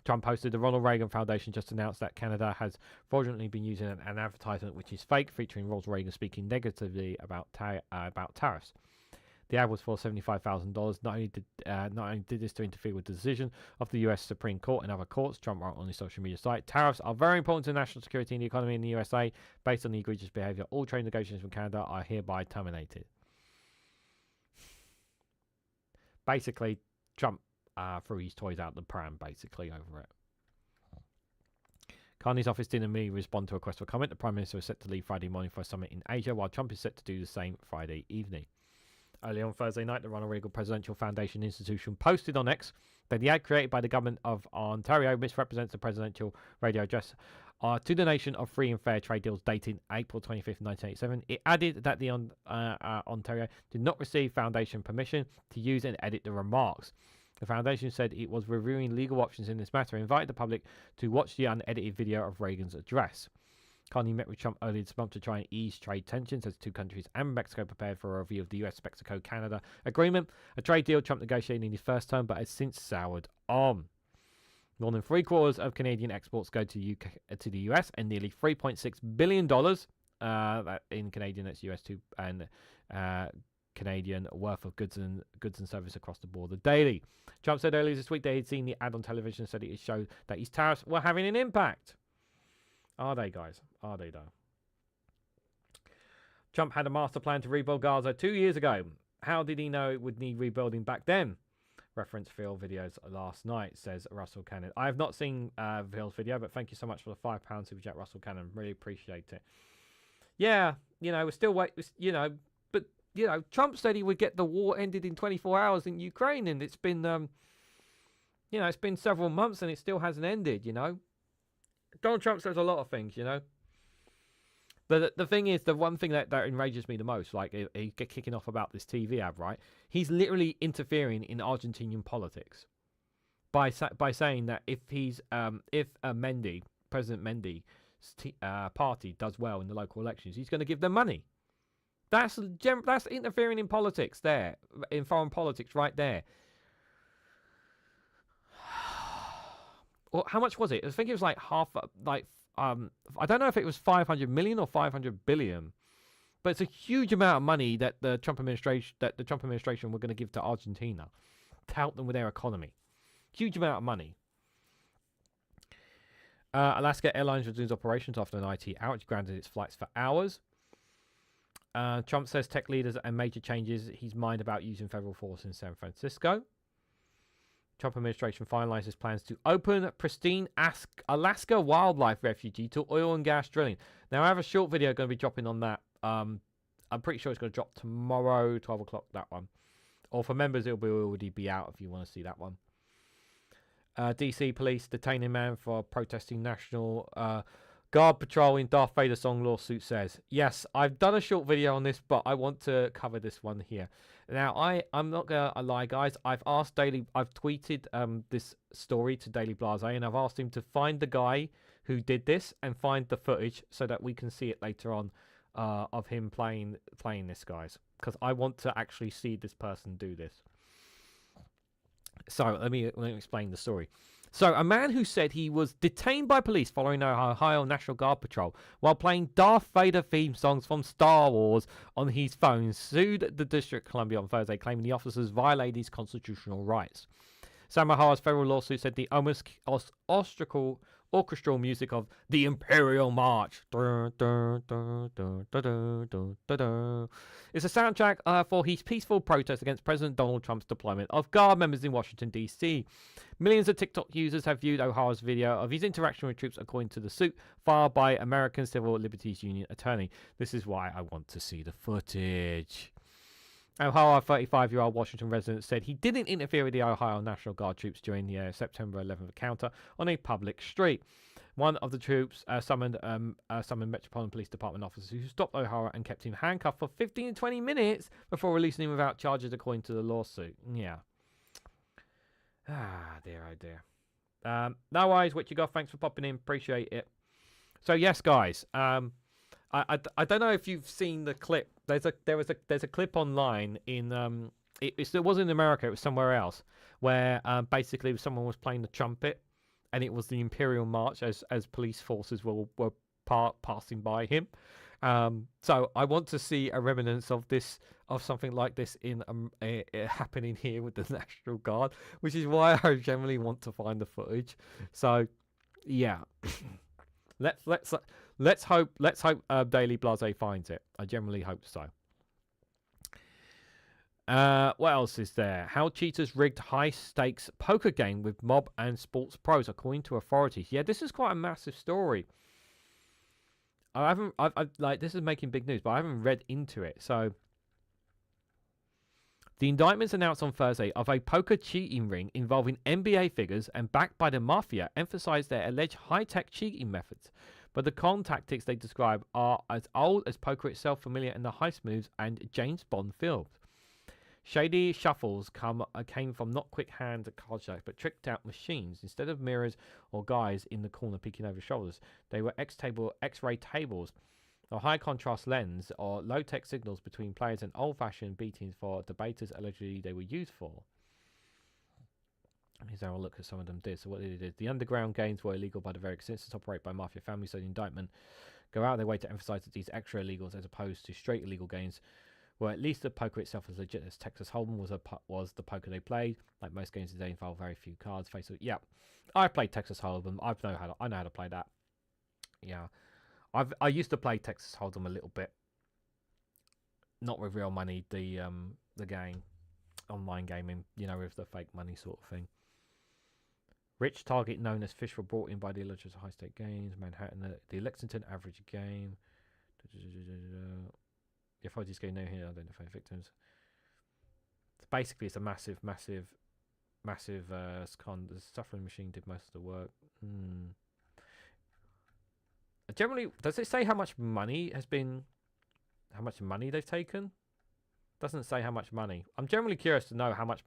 Trump posted the Ronald Reagan Foundation just announced that Canada has fraudulently been using an advertisement which is fake, featuring Ronald Reagan speaking negatively about tariffs. The ad was for $75,000. Not only did this to interfere with the decision of the U.S. Supreme Court and other courts, Trump wrote on his social media site, tariffs are very important to national security and the economy in the USA. Based on the egregious behaviour, all trade negotiations with Canada are hereby terminated. Basically, Trump threw his toys out the pram, basically, over it. Carney's office didn't immediately respond to a request for comment. The Prime Minister is set to leave Friday morning for a summit in Asia, while Trump is set to do the same Friday evening. Early on Thursday night, the Ronald Reagan Presidential Foundation Institution posted on X that the ad created by the government of Ontario misrepresents the presidential radio address to the nation of free and fair trade deals dating April 25th, 1987. It added that the Ontario did not receive Foundation permission to use and edit the remarks. The Foundation said it was reviewing legal options in this matter and invited the public to watch the unedited video of Reagan's address. Carney met with Trump earlier this month to try and ease trade tensions as two countries and Mexico prepared for a review of the US-Mexico-Canada agreement, a trade deal Trump negotiated in his first term but has since soured on. More than 3/4 of Canadian exports go to the US, and nearly $3.6 billion in Canadian, that's US too, and Canadian worth of goods and service across the border daily. Trump said earlier this week that he'd seen the ad on television and said it showed that his tariffs were having an impact. Are they, guys? Are they, though? Trump had a master plan to rebuild Gaza 2 years ago. How did he know it would need rebuilding back then? Reference Phil videos last night, says Russell Cannon. I have not seen Phil's video, but thank you so much for the £5 super chat, Russell Cannon. Really appreciate it. Yeah, we're still waiting, but, Trump said he would get the war ended in 24 hours in Ukraine, and it's been, it's been several months and it still hasn't ended, Donald Trump says a lot of things, But the thing is, the one thing that enrages me the most, like he get kicking off about this TV ad, right? He's literally interfering in Argentinian politics by saying that if President Mendy's party does well in the local elections, he's going to give them money. That's interfering in politics there, in foreign politics right there. Well, how much was it? I think it was like I don't know if it was 500 million or 500 billion, but it's a huge amount of money that the Trump administration were going to give to Argentina to help them with their economy. Huge amount of money. Alaska Airlines resumes operations after an IT outage grounded its flights for hours. Trump says tech leaders and major changes his mind about using federal force in San Francisco. Trump administration finalizes plans to open pristine Alaska wildlife refuge to oil and gas drilling. Now, I have a short video going to be dropping on that. I'm pretty sure it's going to drop tomorrow, 12 o'clock, that one. Or for members, it'll already be out if you want to see that one. DC police detain a man for protesting National Guard patrol in Darth Vader song, lawsuit says. Yes, I've done a short video on this, but I want to cover this one here. Now, I'm not going to lie, guys. I've tweeted this story to Daily Blase, and I've asked him to find the guy who did this and find the footage so that we can see it later on of him playing this, guys. Because I want to actually see this person do this. So, let me explain the story. So, a man who said he was detained by police following an Ohio National Guard patrol while playing Darth Vader theme songs from Star Wars on his phone sued the District of Columbia on Thursday, claiming the officers violated his constitutional rights. Sam O'Hara's federal lawsuit said the orchestral music of the Imperial March. Dun, dun, dun, dun, dun, dun, dun, dun, dun. It's a soundtrack for his peaceful protest against President Donald Trump's deployment of Guard members in Washington, D.C. Millions of TikTok users have viewed O'Hara's video of his interaction with troops, according to the suit filed by American Civil Liberties Union attorney. This is why I want to see the footage. O'Hara, 35-year-old Washington resident, said he didn't interfere with the Ohio National Guard troops during the September 11th encounter on a public street. One of the troops summoned Metropolitan Police Department officers who stopped O'Hara and kept him handcuffed for 15 to 20 minutes before releasing him without charges, according to the lawsuit. Yeah. Ah, dear, oh dear. No worries, what you got? Thanks for popping in. Appreciate it. So, yes, guys. I don't know if you've seen the clip. There's a clip online in it wasn't in America, it was somewhere else, where basically someone was playing the trumpet, and it was the Imperial March as police forces were passing by him. So I want to see a remnants of something like this in happening here with the National Guard, which is why I generally want to find the footage. So yeah. Let's hope Daily Blase finds it. I generally hope so. What else is there? How cheaters rigged high stakes poker game with mob and sports pros, according to authorities. Yeah, this is quite a massive story. I've like, this is making big news, but I haven't read into it. So the indictments announced on Thursday of a poker cheating ring involving NBA figures and backed by the mafia emphasized their alleged high-tech cheating methods. But the con tactics they describe are as old as poker itself, familiar in the heist moves and James Bond films. Shady shuffles came from not quick hands at card sharks, but tricked out machines. Instead of mirrors or guys in the corner peeking over shoulders, they were X-ray tables, a high contrast lens, or low-tech signals between players and old-fashioned beatings for debaters allegedly they were used for. Here's how a look at some of them did. So what they did, the underground games were illegal by the very existence operated by mafia families, so the indictment go out of their way to emphasize that these extra illegals, as opposed to straight illegal games, were at least the poker itself as legit as Texas Hold'em was the poker they played. Like most games today, involve very few cards. Face it, yeah, I played Texas Hold'em. I know how to play that. Yeah, I used to play Texas Hold'em a little bit, not with real money. The game, online gaming, you know, with the fake money sort of thing. Rich target known as fish were brought in by the alleged high-stake games. Manhattan, the Lexington average game. The authorities go no here identify victims. Basically, it's a massive con. The suffering machine did most of the work. Generally, does it say how much money they've taken? Doesn't say how much money. I'm generally curious to know how much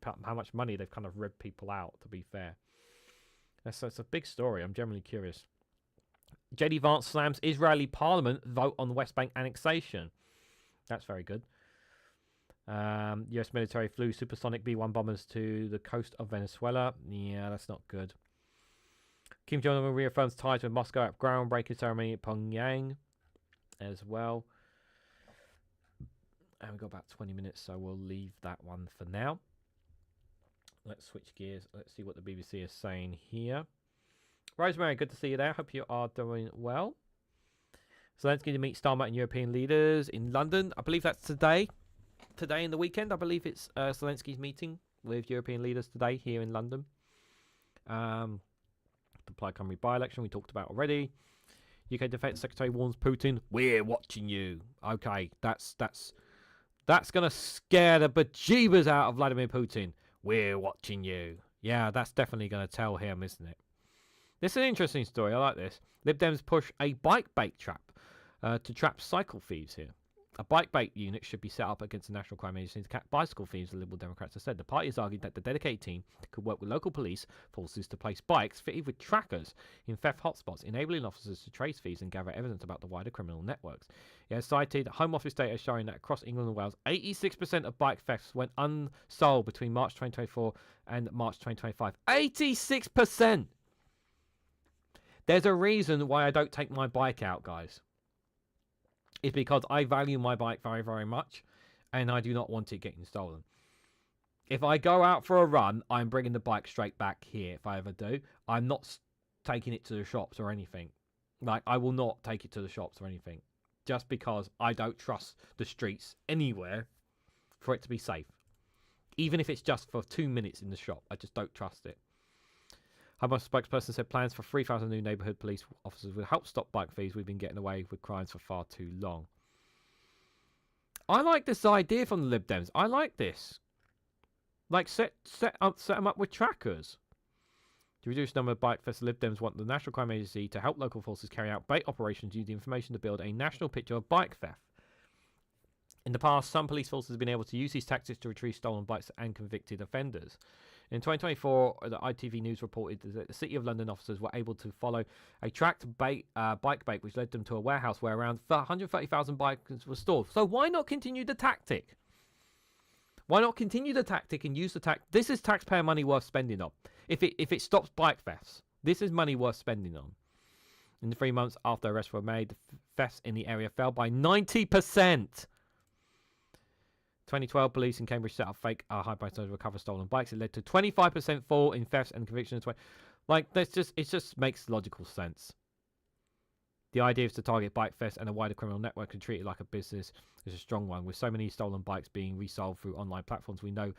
money they've kind of ribbed people out, to be fair. That's a big story. I'm generally curious. JD Vance slams Israeli parliament vote on West Bank annexation. That's very good. US military flew supersonic B-1 bombers to the coast of Venezuela. Yeah, that's not good. Kim Jong-un reaffirms ties with Moscow at groundbreaking ceremony at Pyongyang as well. And we've got about 20 minutes, so we'll leave that one for now. Let's switch gears. Let's see what the BBC is saying here. Rosemary, good to see you there. Hope you are doing well. Zelensky to meet Starmer and European leaders in London. I believe that's today. Today in the weekend. I believe it's Zelensky's meeting with European leaders today here in London. The Plaid Cymru by-election we talked about already. UK Defence Secretary warns Putin, "We're watching you." Okay, that's going to scare the bejeebers out of Vladimir Putin. We're watching you. Yeah, that's definitely going to tell him, isn't it? This is an interesting story. I like this. Lib Dems push a bike bait trap to trap cycle thieves here. A bike bait unit should be set up against the National Crime Agency to catch bicycle thieves, the Liberal Democrats have said. The party has argued that the dedicated team could work with local police forces to place bikes fitted with trackers in theft hotspots, enabling officers to trace thieves and gather evidence about the wider criminal networks. It has cited Home Office data showing that across England and Wales, 86% of bike thefts went unsolved between March 2024 and March 2025. 86%! There's a reason why I don't take my bike out, guys. It's because I value my bike very, very much, and I do not want it getting stolen. If I go out for a run, I'm bringing the bike straight back here if I ever do. I'm not taking it to the shops or anything. Like, I will not take it to the shops or anything, just because I don't trust the streets anywhere for it to be safe. Even if it's just for 2 minutes in the shop, I just don't trust it. Home spokesperson said plans for 3,000 new neighbourhood police officers will help stop bike thieves. We've been getting away with crimes for far too long. I like this idea from the Lib Dems. I like this. Like, set them up with trackers. To reduce the number of bike thefts, the Lib Dems want the National Crime Agency to help local forces carry out bait operations using information to build a national picture of bike theft. In the past, some police forces have been able to use these tactics to retrieve stolen bikes and convicted offenders. In 2024, the ITV News reported that the City of London officers were able to follow a tracked bike bait, which led them to a warehouse where around 130,000 bikes were stored. So why not continue the tactic? Why not continue the tactic and use the tactic? This is taxpayer money worth spending on. If it stops bike thefts, this is money worth spending on. In the 3 months after arrests were made, thefts in the area fell by 90%. 2012, police in Cambridge set up fake high price to recover stolen bikes. It led to 25% fall in thefts and convictions. Like, it just makes logical sense. The idea is to target bike thefts and a wider criminal network and treat it like a business is a strong one. With so many stolen bikes being resold through online platforms, we know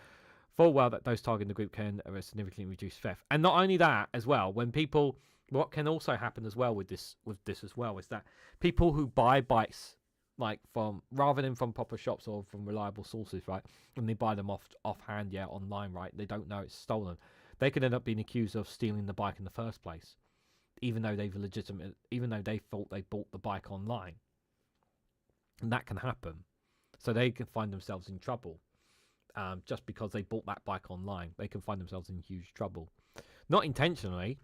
full well that those targeting the group can significantly reduce theft. And not only that, as well, when people, what can also happen as well with this as well is that people who buy bikes, like, from rather than from proper shops or from reliable sources, right, and they buy them offhand, online, right, they don't know it's stolen, they could end up being accused of stealing the bike in the first place, even though they thought they bought the bike online. And that can happen. So they can find themselves in trouble. Just because they bought that bike online, they can find themselves in huge trouble, not intentionally.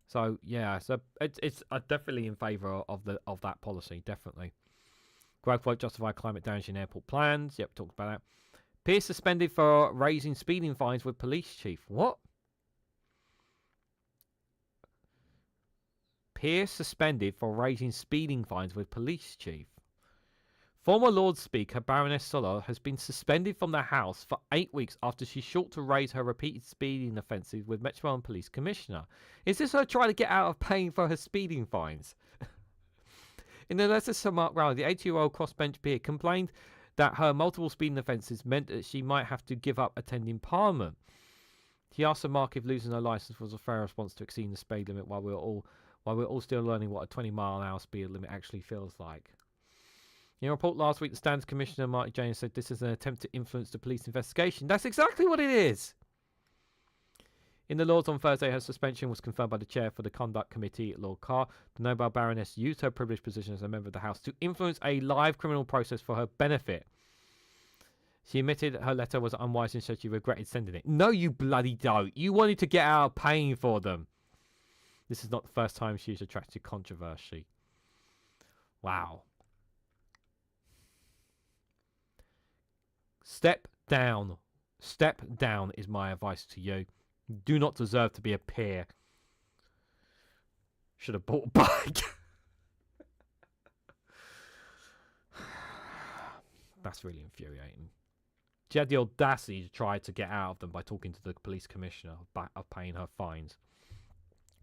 So yeah, so it's definitely in favour of that policy, definitely. Growth won't justify climate damage in airport plans. Yep, talked about that. Pearce suspended for raising speeding fines with police chief. What? Pearce suspended for raising speeding fines with police chief. Former Lord Speaker Baroness Suller has been suspended from the House for 8 weeks after she sought to raise her repeated speeding offences with Metropolitan Police Commissioner. Is this her trying to get out of paying for her speeding fines? In a letter to Mark Rowley, the 80-year-old crossbench peer complained that her multiple speeding offences meant that she might have to give up attending Parliament. He asked Mark if losing her licence was a fair response to exceeding the speed limit while we're all still learning what a 20-mile-an-hour speed limit actually feels like. In a report last week, the Standards Commissioner, Marty James, said this is an attempt to influence the police investigation. That's exactly what it is! In the Lords on Thursday, her suspension was confirmed by the chair for the Conduct Committee, Lord Carr. The Nobel Baroness used her privileged position as a member of the House to influence a live criminal process for her benefit. She admitted her letter was unwise and said she regretted sending it. No, you bloody don't. You wanted to get out of paying for them. This is not the first time she's attracted controversy. Wow. Step down. Step down is my advice to you. You do not deserve to be a peer. Should have bought a bike. That's really infuriating. She had the audacity to try to get out of them by talking to the police commissioner of paying her fines.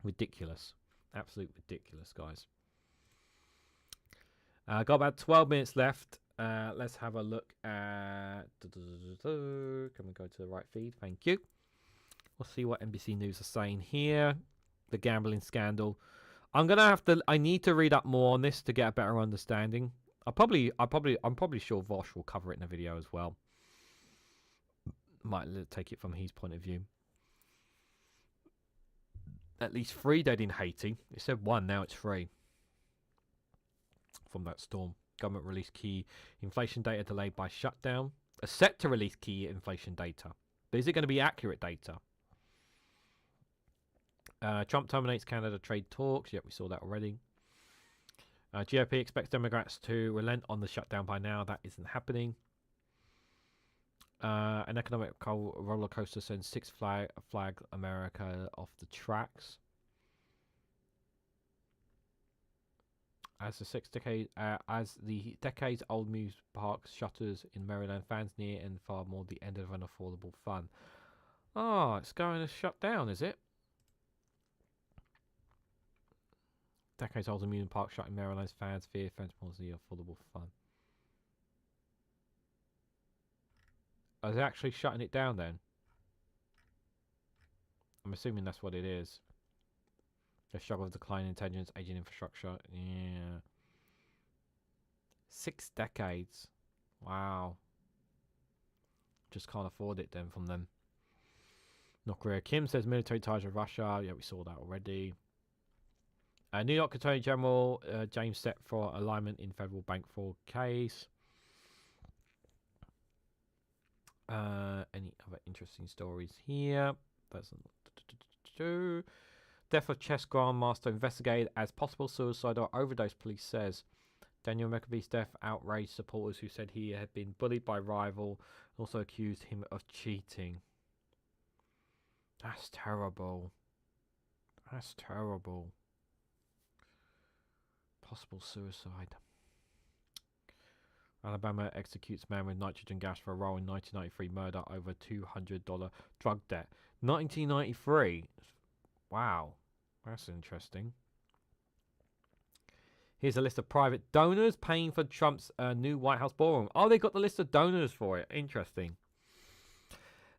Ridiculous. Absolute ridiculous, guys. Got about 12 minutes left. Let's have a look at... Can we go to the right feed? Thank you. We'll see what NBC News are saying here. The gambling scandal. I'm need to read up more on this to get a better understanding. I'm probably sure Vosh will cover it in a video as well. Might take it from his point of view. At least 3 dead in Haiti. It said 1, now it's 3. From that storm. Government released key inflation data delayed by shutdown. Are set to release key inflation data. But is it going to be accurate data? Trump terminates Canada trade talks. Yep, we saw that already. GOP expects Democrats to relent on the shutdown by now. That isn't happening. An economic roller coaster sends Six Flag America off the tracks. As the decades-old Muse Park shutters in Maryland, fans near and far more the end of unaffordable fun. Oh, it's going to shut down, is it? Decades-old amusement park shut in Maryland's fans fear fence policy affordable fun. Are they actually shutting it down then? I'm assuming that's what it is. The struggle of declining intelligence, aging infrastructure. Yeah. 6 decades. Wow. Just can't afford it then from them. North Korea. Kim says military ties with Russia. Yeah, we saw that already. New York Attorney General James set for alignment in federal bank fraud case. Any other interesting stories here? Death of chess grandmaster investigated as possible suicide or overdose, police says. Daniel McAbee's death outraged supporters who said he had been bullied by rival, also accused him of cheating. That's terrible. That's terrible. Possible suicide. Alabama executes man with nitrogen gas for a role in 1993 murder over $200 drug debt. 1993. Wow. That's interesting. Here's a list of private donors paying for Trump's new White House ballroom. Oh, they got the list of donors for it. Interesting.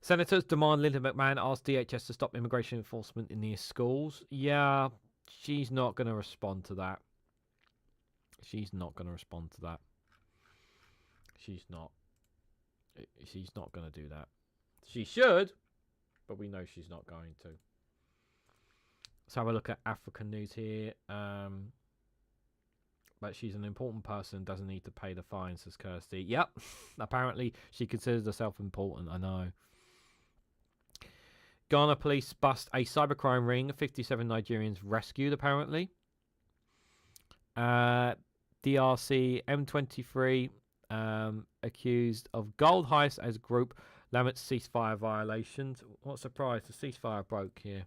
Senators demand Linda McMahon ask DHS to stop immigration enforcement in their schools. Yeah, she's not going to respond to that. She's not going to respond to that. She's not. She's not going to do that. She should, but we know she's not going to. Let's have a look at African news here. But she's an important person, doesn't need to pay the fine, says Kirsty. Yep, apparently she considers herself important, I know. Ghana police bust a cybercrime ring, 57 Nigerians rescued, apparently. DRC M23 accused of gold heist as group laments ceasefire violations. What surprise, the ceasefire broke here.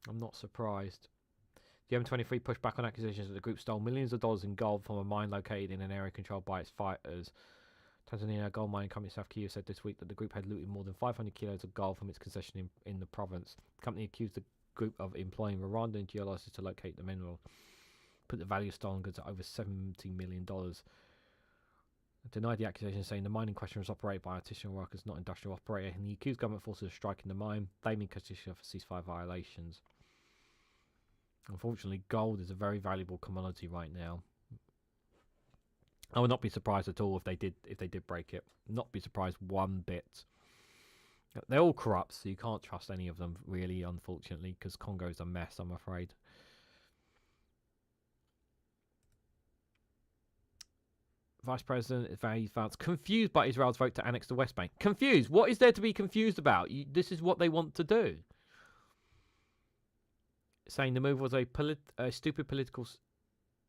I'm not surprised. The M23 pushed back on accusations that the group stole millions of dollars in gold from a mine located in an area controlled by its fighters. Tanzania gold mining company South Kivu said this week that the group had looted more than 500 kilos of gold from its concession in the province. The company accused the group of employing Rwandan geologists to locate the mineral, put the value of stolen goods at over $70 million. Denied the accusation, saying the mine in question was operated by artisanal workers, not industrial operator, and the accused government forces are striking the mine, blaming Katisha for ceasefire violations. Unfortunately, gold is a very valuable commodity right now. I would not be surprised at all if they did break it. Not be surprised one bit. They're all corrupt, so you can't trust any of them really, unfortunately, because Congo's a mess, I'm afraid. Vice President Vance confused by Israel's vote to annex the West Bank. Confused? What is there to be confused about? This is what they want to do. Saying the move was a stupid political...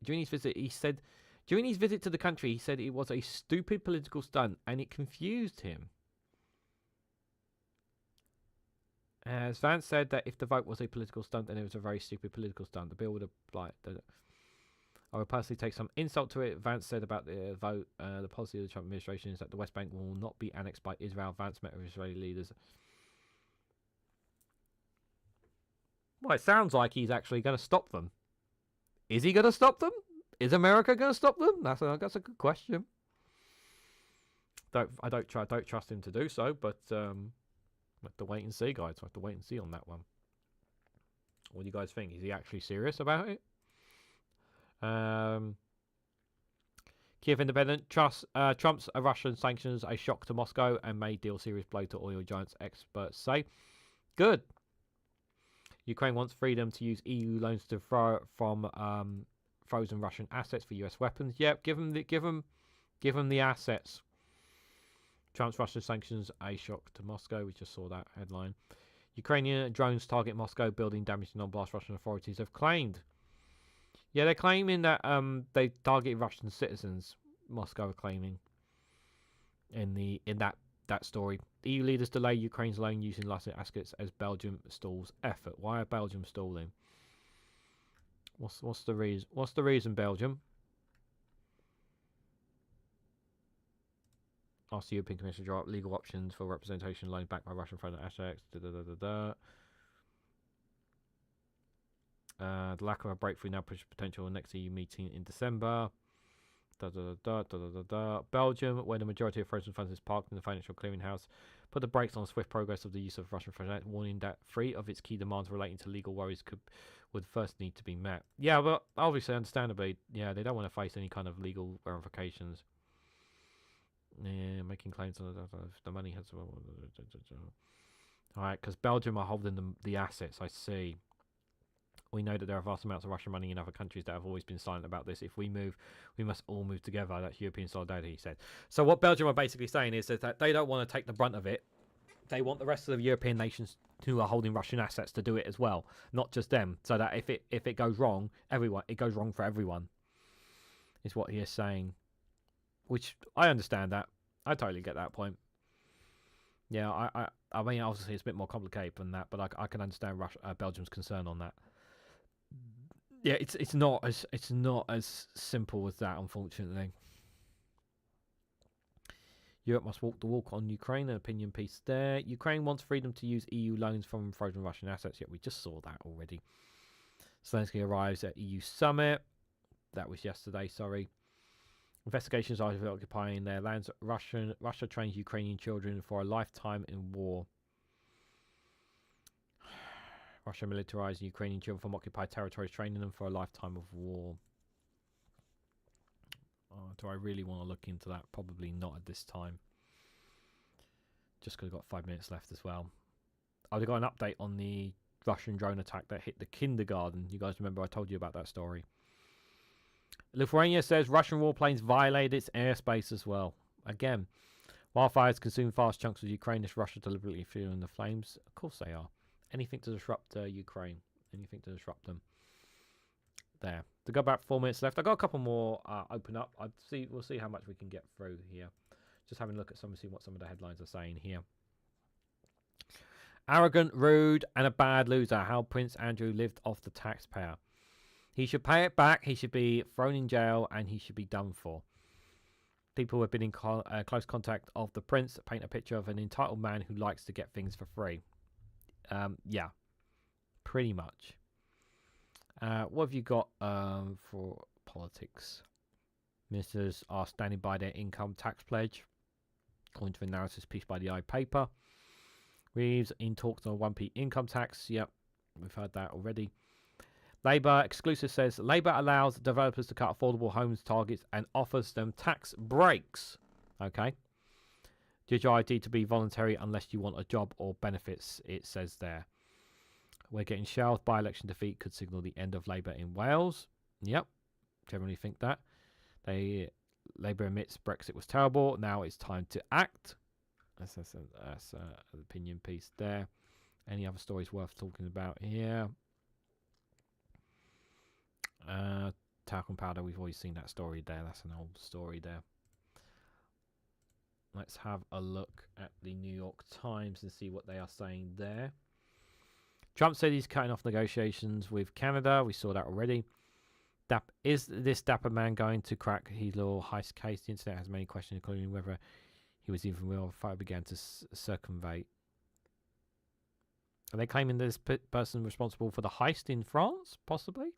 During his visit, he said... During his visit to the country, he said it was a stupid political stunt and it confused him. As Vance said that if the vote was a political stunt, then it was a very stupid political stunt. The bill would apply... I would personally take some insult to it. Vance said about the vote, the policy of the Trump administration is that the West Bank will not be annexed by Israel. Vance met with Israeli leaders. Well, it sounds like he's actually going to stop them. Is he going to stop them? Is America going to stop them? That's a good question. I don't trust him to do so, but we'll have to wait and see, guys. We'll have to wait and see on that one. What do you guys think? Is he actually serious about it? Kiev Independent. Trump's Russian sanctions a shock to Moscow and may deal serious blow to oil giants, experts say. Good. Ukraine wants freedom to use EU loans to from frozen Russian assets for US weapons. Yep, give them the assets. Trump's Russian sanctions a shock to Moscow. We just saw that headline. Ukrainian drones target Moscow, building damage to non-blast. Russian authorities have claimed. Yeah, they're claiming that they targeted Russian citizens. Moscow are claiming in that story. The EU leaders delay Ukraine's loan using Russian assets as Belgium stalls effort. Why are Belgium stalling? What's the reason? What's the reason, Belgium? Ask the European Commission to draw up legal options for representation loan backed by Russian frozen assets. The lack of a breakthrough now pushes potential next EU meeting in December. Belgium, where the majority of frozen funds is parked in the financial clearinghouse, put the brakes on swift progress of the use of Russian Frozen, warning that 3 of its key demands relating to legal worries would first need to be met. Yeah, but obviously, understandably, yeah, they don't want to face any kind of legal ramifications. Yeah, making claims on the money has. All right, because Belgium are holding the assets. I see. We know that there are vast amounts of Russian money in other countries that have always been silent about this. If we move, we must all move together. That's European solidarity, he said. So what Belgium are basically saying is that they don't want to take the brunt of it. They want the rest of the European nations who are holding Russian assets to do it as well, not just them. So that if it goes wrong, it goes wrong for everyone. Is what he is saying. Which I understand that. I totally get that point. Yeah, I mean, obviously it's a bit more complicated than that, but I can understand Belgium's concern on that. Yeah, it's not as simple as that, unfortunately. Europe must walk the walk on Ukraine. An opinion piece there. Ukraine wants freedom to use EU loans from frozen Russian assets. Yet we just saw that already. Zelensky arrives at EU summit. That was yesterday. Sorry. Investigations are occupying their lands. Russia trains Ukrainian children for a lifetime in war. Russia militarized Ukrainian children from occupied territories, training them for a lifetime of war. Do I really want to look into that? Probably not at this time. Just because I've got 5 minutes left as well. I've got an update on the Russian drone attack that hit the kindergarten. You guys remember I told you about that story. Lithuania says Russian warplanes violated its airspace as well. Again, wildfires consume vast chunks of Ukraine. Is Russia deliberately fueling the flames? Of course they are. Anything to disrupt Ukraine. Anything to disrupt them. There. To go back 4 minutes left. I've got a couple more open up. We'll see how much we can get through here. Just having a look at see what some of the headlines are saying here. Arrogant, rude, and a bad loser. How Prince Andrew lived off the taxpayer. He should pay it back. He should be thrown in jail, and he should be done for. People who have been in close contact of the prince paint a picture of an entitled man who likes to get things for free. Yeah, pretty much. What have you got for politics? Ministers are standing by their income tax pledge, according to an analysis piece by the iPaper. Reeves in talks on 1p income tax. Yep, we've heard that already. Labour exclusive says Labour allows developers to cut affordable homes targets and offers them tax breaks. Okay. Judge your ID to be voluntary unless you want a job or benefits, it says there. We're getting shelved. By-election defeat could signal the end of Labour in Wales. Yep, generally think that. Labour admits Brexit was terrible. Now it's time to act. That's an opinion piece there. Any other stories worth talking about here? Talcum powder, we've always seen that story there. That's an old story there. Let's have a look at the New York Times and see what they are saying there. Trump said he's cutting off negotiations with Canada. We saw that already. Is this dapper man going to crack his little heist case? The internet has many questions, including whether he was even real. Fire began to circumvent. Are they claiming this person responsible for the heist in France? Possibly.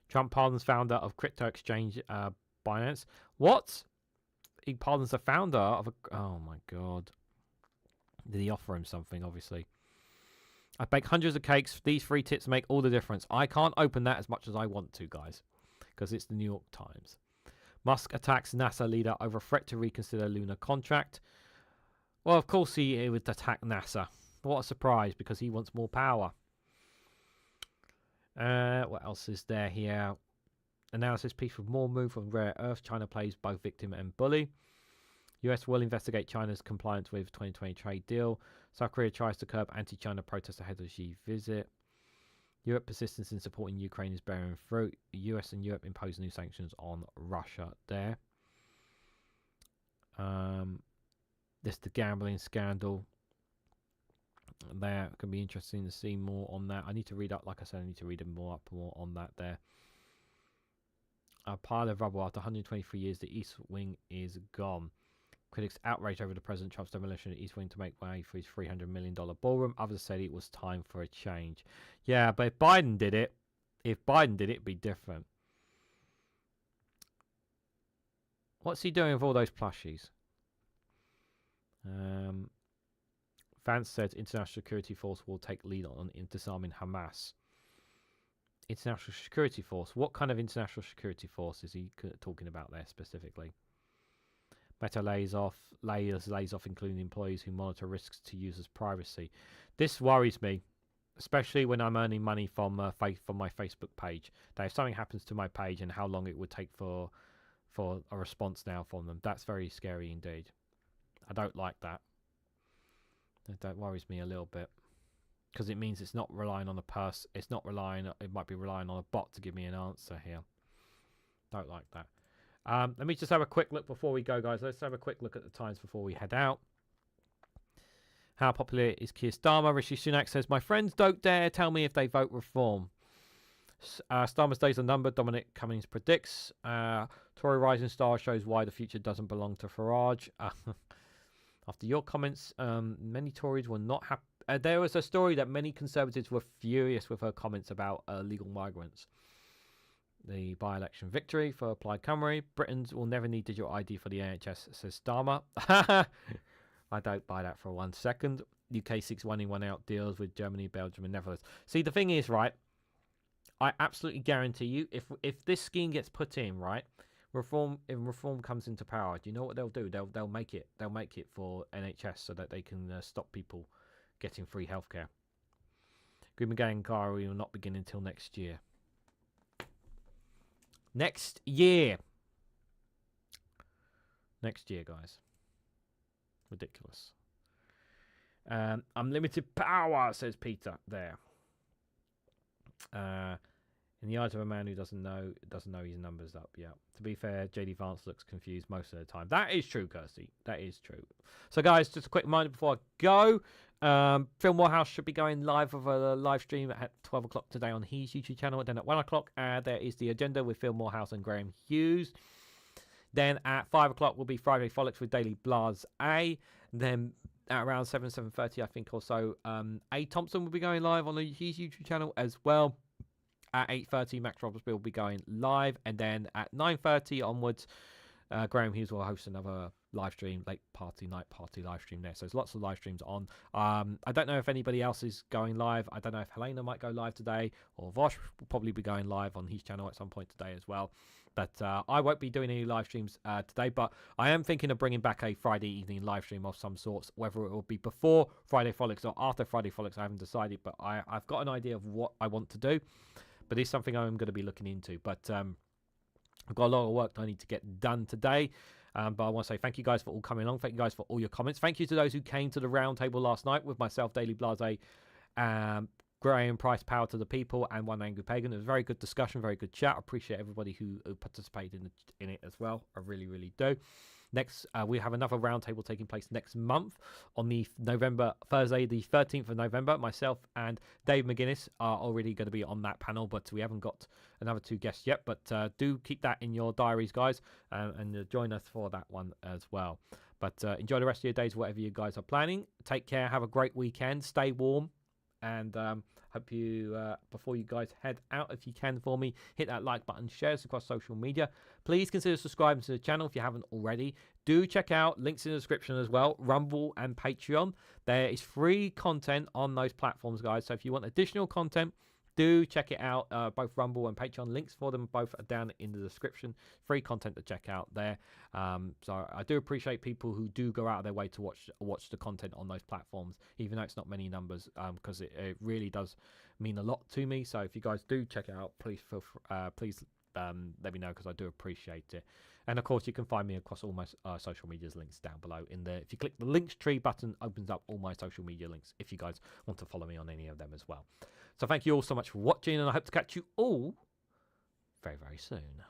Trump pardons founder of crypto exchange Binance. What? He pardons the founder of a... Oh, my God. Did he offer him something, obviously? I bake hundreds of cakes. These 3 tips make all the difference. I can't open that as much as I want to, guys, because it's the New York Times. Musk attacks NASA leader over threat to reconsider lunar contract. Well, of course he would attack NASA. What a surprise, because he wants more power. What else is there here? Analysis piece with more move on rare earth. China plays both victim and bully. US will investigate China's compliance with 2020 trade deal. South Korea tries to curb anti-China protests ahead of Xi visit. Europe persistence in supporting Ukraine is bearing fruit. The US and Europe impose new sanctions on Russia there. This the gambling scandal. There can be interesting to see more on that. I need to read up, like I said, I need to read more on that there. A pile of rubble after 123 years, the East Wing is gone. Critics outraged over the President Trump's demolition of the East Wing to make way for his $300 million ballroom. Others said it was time for a change. Yeah, but if Biden did it, If Biden did it, it'd be different. What's he doing with all those plushies? Vance said international security force will take lead on disarming Hamas. International security force. What kind of international security force is he talking about there specifically? Meta lays off, including employees who monitor risks to users' privacy. This worries me, especially when I'm earning money from my Facebook page. That if something happens to my page and how long it would take for a response now from them, that's very scary indeed. I don't like that. That worries me a little bit. Because it means it's not relying on a person. It's not relying. It might be relying on a bot to give me an answer here. Don't like that. Let me just have a quick look before we go, guys. Let's have a quick look at the times before we head out. How popular is Keir Starmer? Rishi Sunak says, "My friends don't dare tell me if they vote Reform." Starmer's days are numbered. Dominic Cummings predicts. Tory Rising Star shows why the future doesn't belong to Farage. After your comments, many Tories were not happy. There was a story that many Conservatives were furious with her comments about illegal migrants. The by-election victory for Plaid Cymru. Britons will never need digital ID for the NHS, says Starmer. I don't buy that for 1 second. UK 6 1 in 1 out deals with Germany, Belgium and Netherlands. See, the thing is, right, I absolutely guarantee you, if this scheme gets put in, right, if reform comes into power, do you know what they'll do? They'll make it for NHS so that they can stop people getting free healthcare. Green Gang inquiry will not begin until next year. Next year, guys. Ridiculous. Unlimited power, says Peter there. In the eyes of a man who doesn't know his numbers up. Yeah. To be fair, JD Vance looks confused most of the time. That is true, Kirsty. That is true. So, guys, just a quick reminder before I go. Phil Morehouse should be going live with a live stream at 12 o'clock today on his YouTube channel. And then at 1 o'clock, there is the agenda with Phil Morehouse and Graham Hughes. Then at 5 o'clock will be Friday Frolics with Daily Blase. Then at around 7:30, I think, or so, A. Thompson will be going live on his YouTube channel as well. At 8:30, Max Roberts will be going live. And then at 9:30 onwards, Graham Hughes will host another live stream, night party live stream there. So there's lots of live streams on. I don't know if anybody else is going live. I don't know if Helena might go live today, or Vosh will probably be going live on his channel at some point today as well. But I won't be doing any live streams today, but I am thinking of bringing back a Friday evening live stream of some sorts, whether it will be before Friday Frolics or after Friday Frolics. I haven't decided, but I've got an idea of what I want to do. But it's something I'm going to be looking into. But I've got a lot of work that I need to get done today. But I want to say thank you guys for all coming along. Thank you guys for all your comments. Thank you to those who came to the round table last night with myself, Daily Blase, Graham Price, Power to the People, and One Angry Pagan. It was a very good discussion, very good chat. I appreciate everybody who participated in it as well. I really, really do. Next, we have another roundtable taking place next month on the Thursday, the 13th of November. Myself and Dave McGuinness are already going to be on that panel, but we haven't got another 2 guests yet. But do keep that in your diaries, guys, and join us for that one as well. But enjoy the rest of your days, whatever you guys are planning. Take care. Have a great weekend. Stay warm. And hope you, before you guys head out, if you can for me, hit that like button, share us across social media. Please consider subscribing to the channel if you haven't already. Do check out links in the description as well, Rumble and Patreon. There is free content on those platforms, guys. So if you want additional content, do check it out. Both Rumble and Patreon links for them both are down in the description. Free content to check out there. So I do appreciate people who do go out of their way to watch the content on those platforms, even though it's not many numbers, because it really does mean a lot to me. So if you guys do check it out, please let me know, because I do appreciate it. And of course, you can find me across all my social medias links down below. If you click the links tree button, opens up all my social media links if you guys want to follow me on any of them as well. So thank you all so much for watching, and I hope to catch you all very, very soon.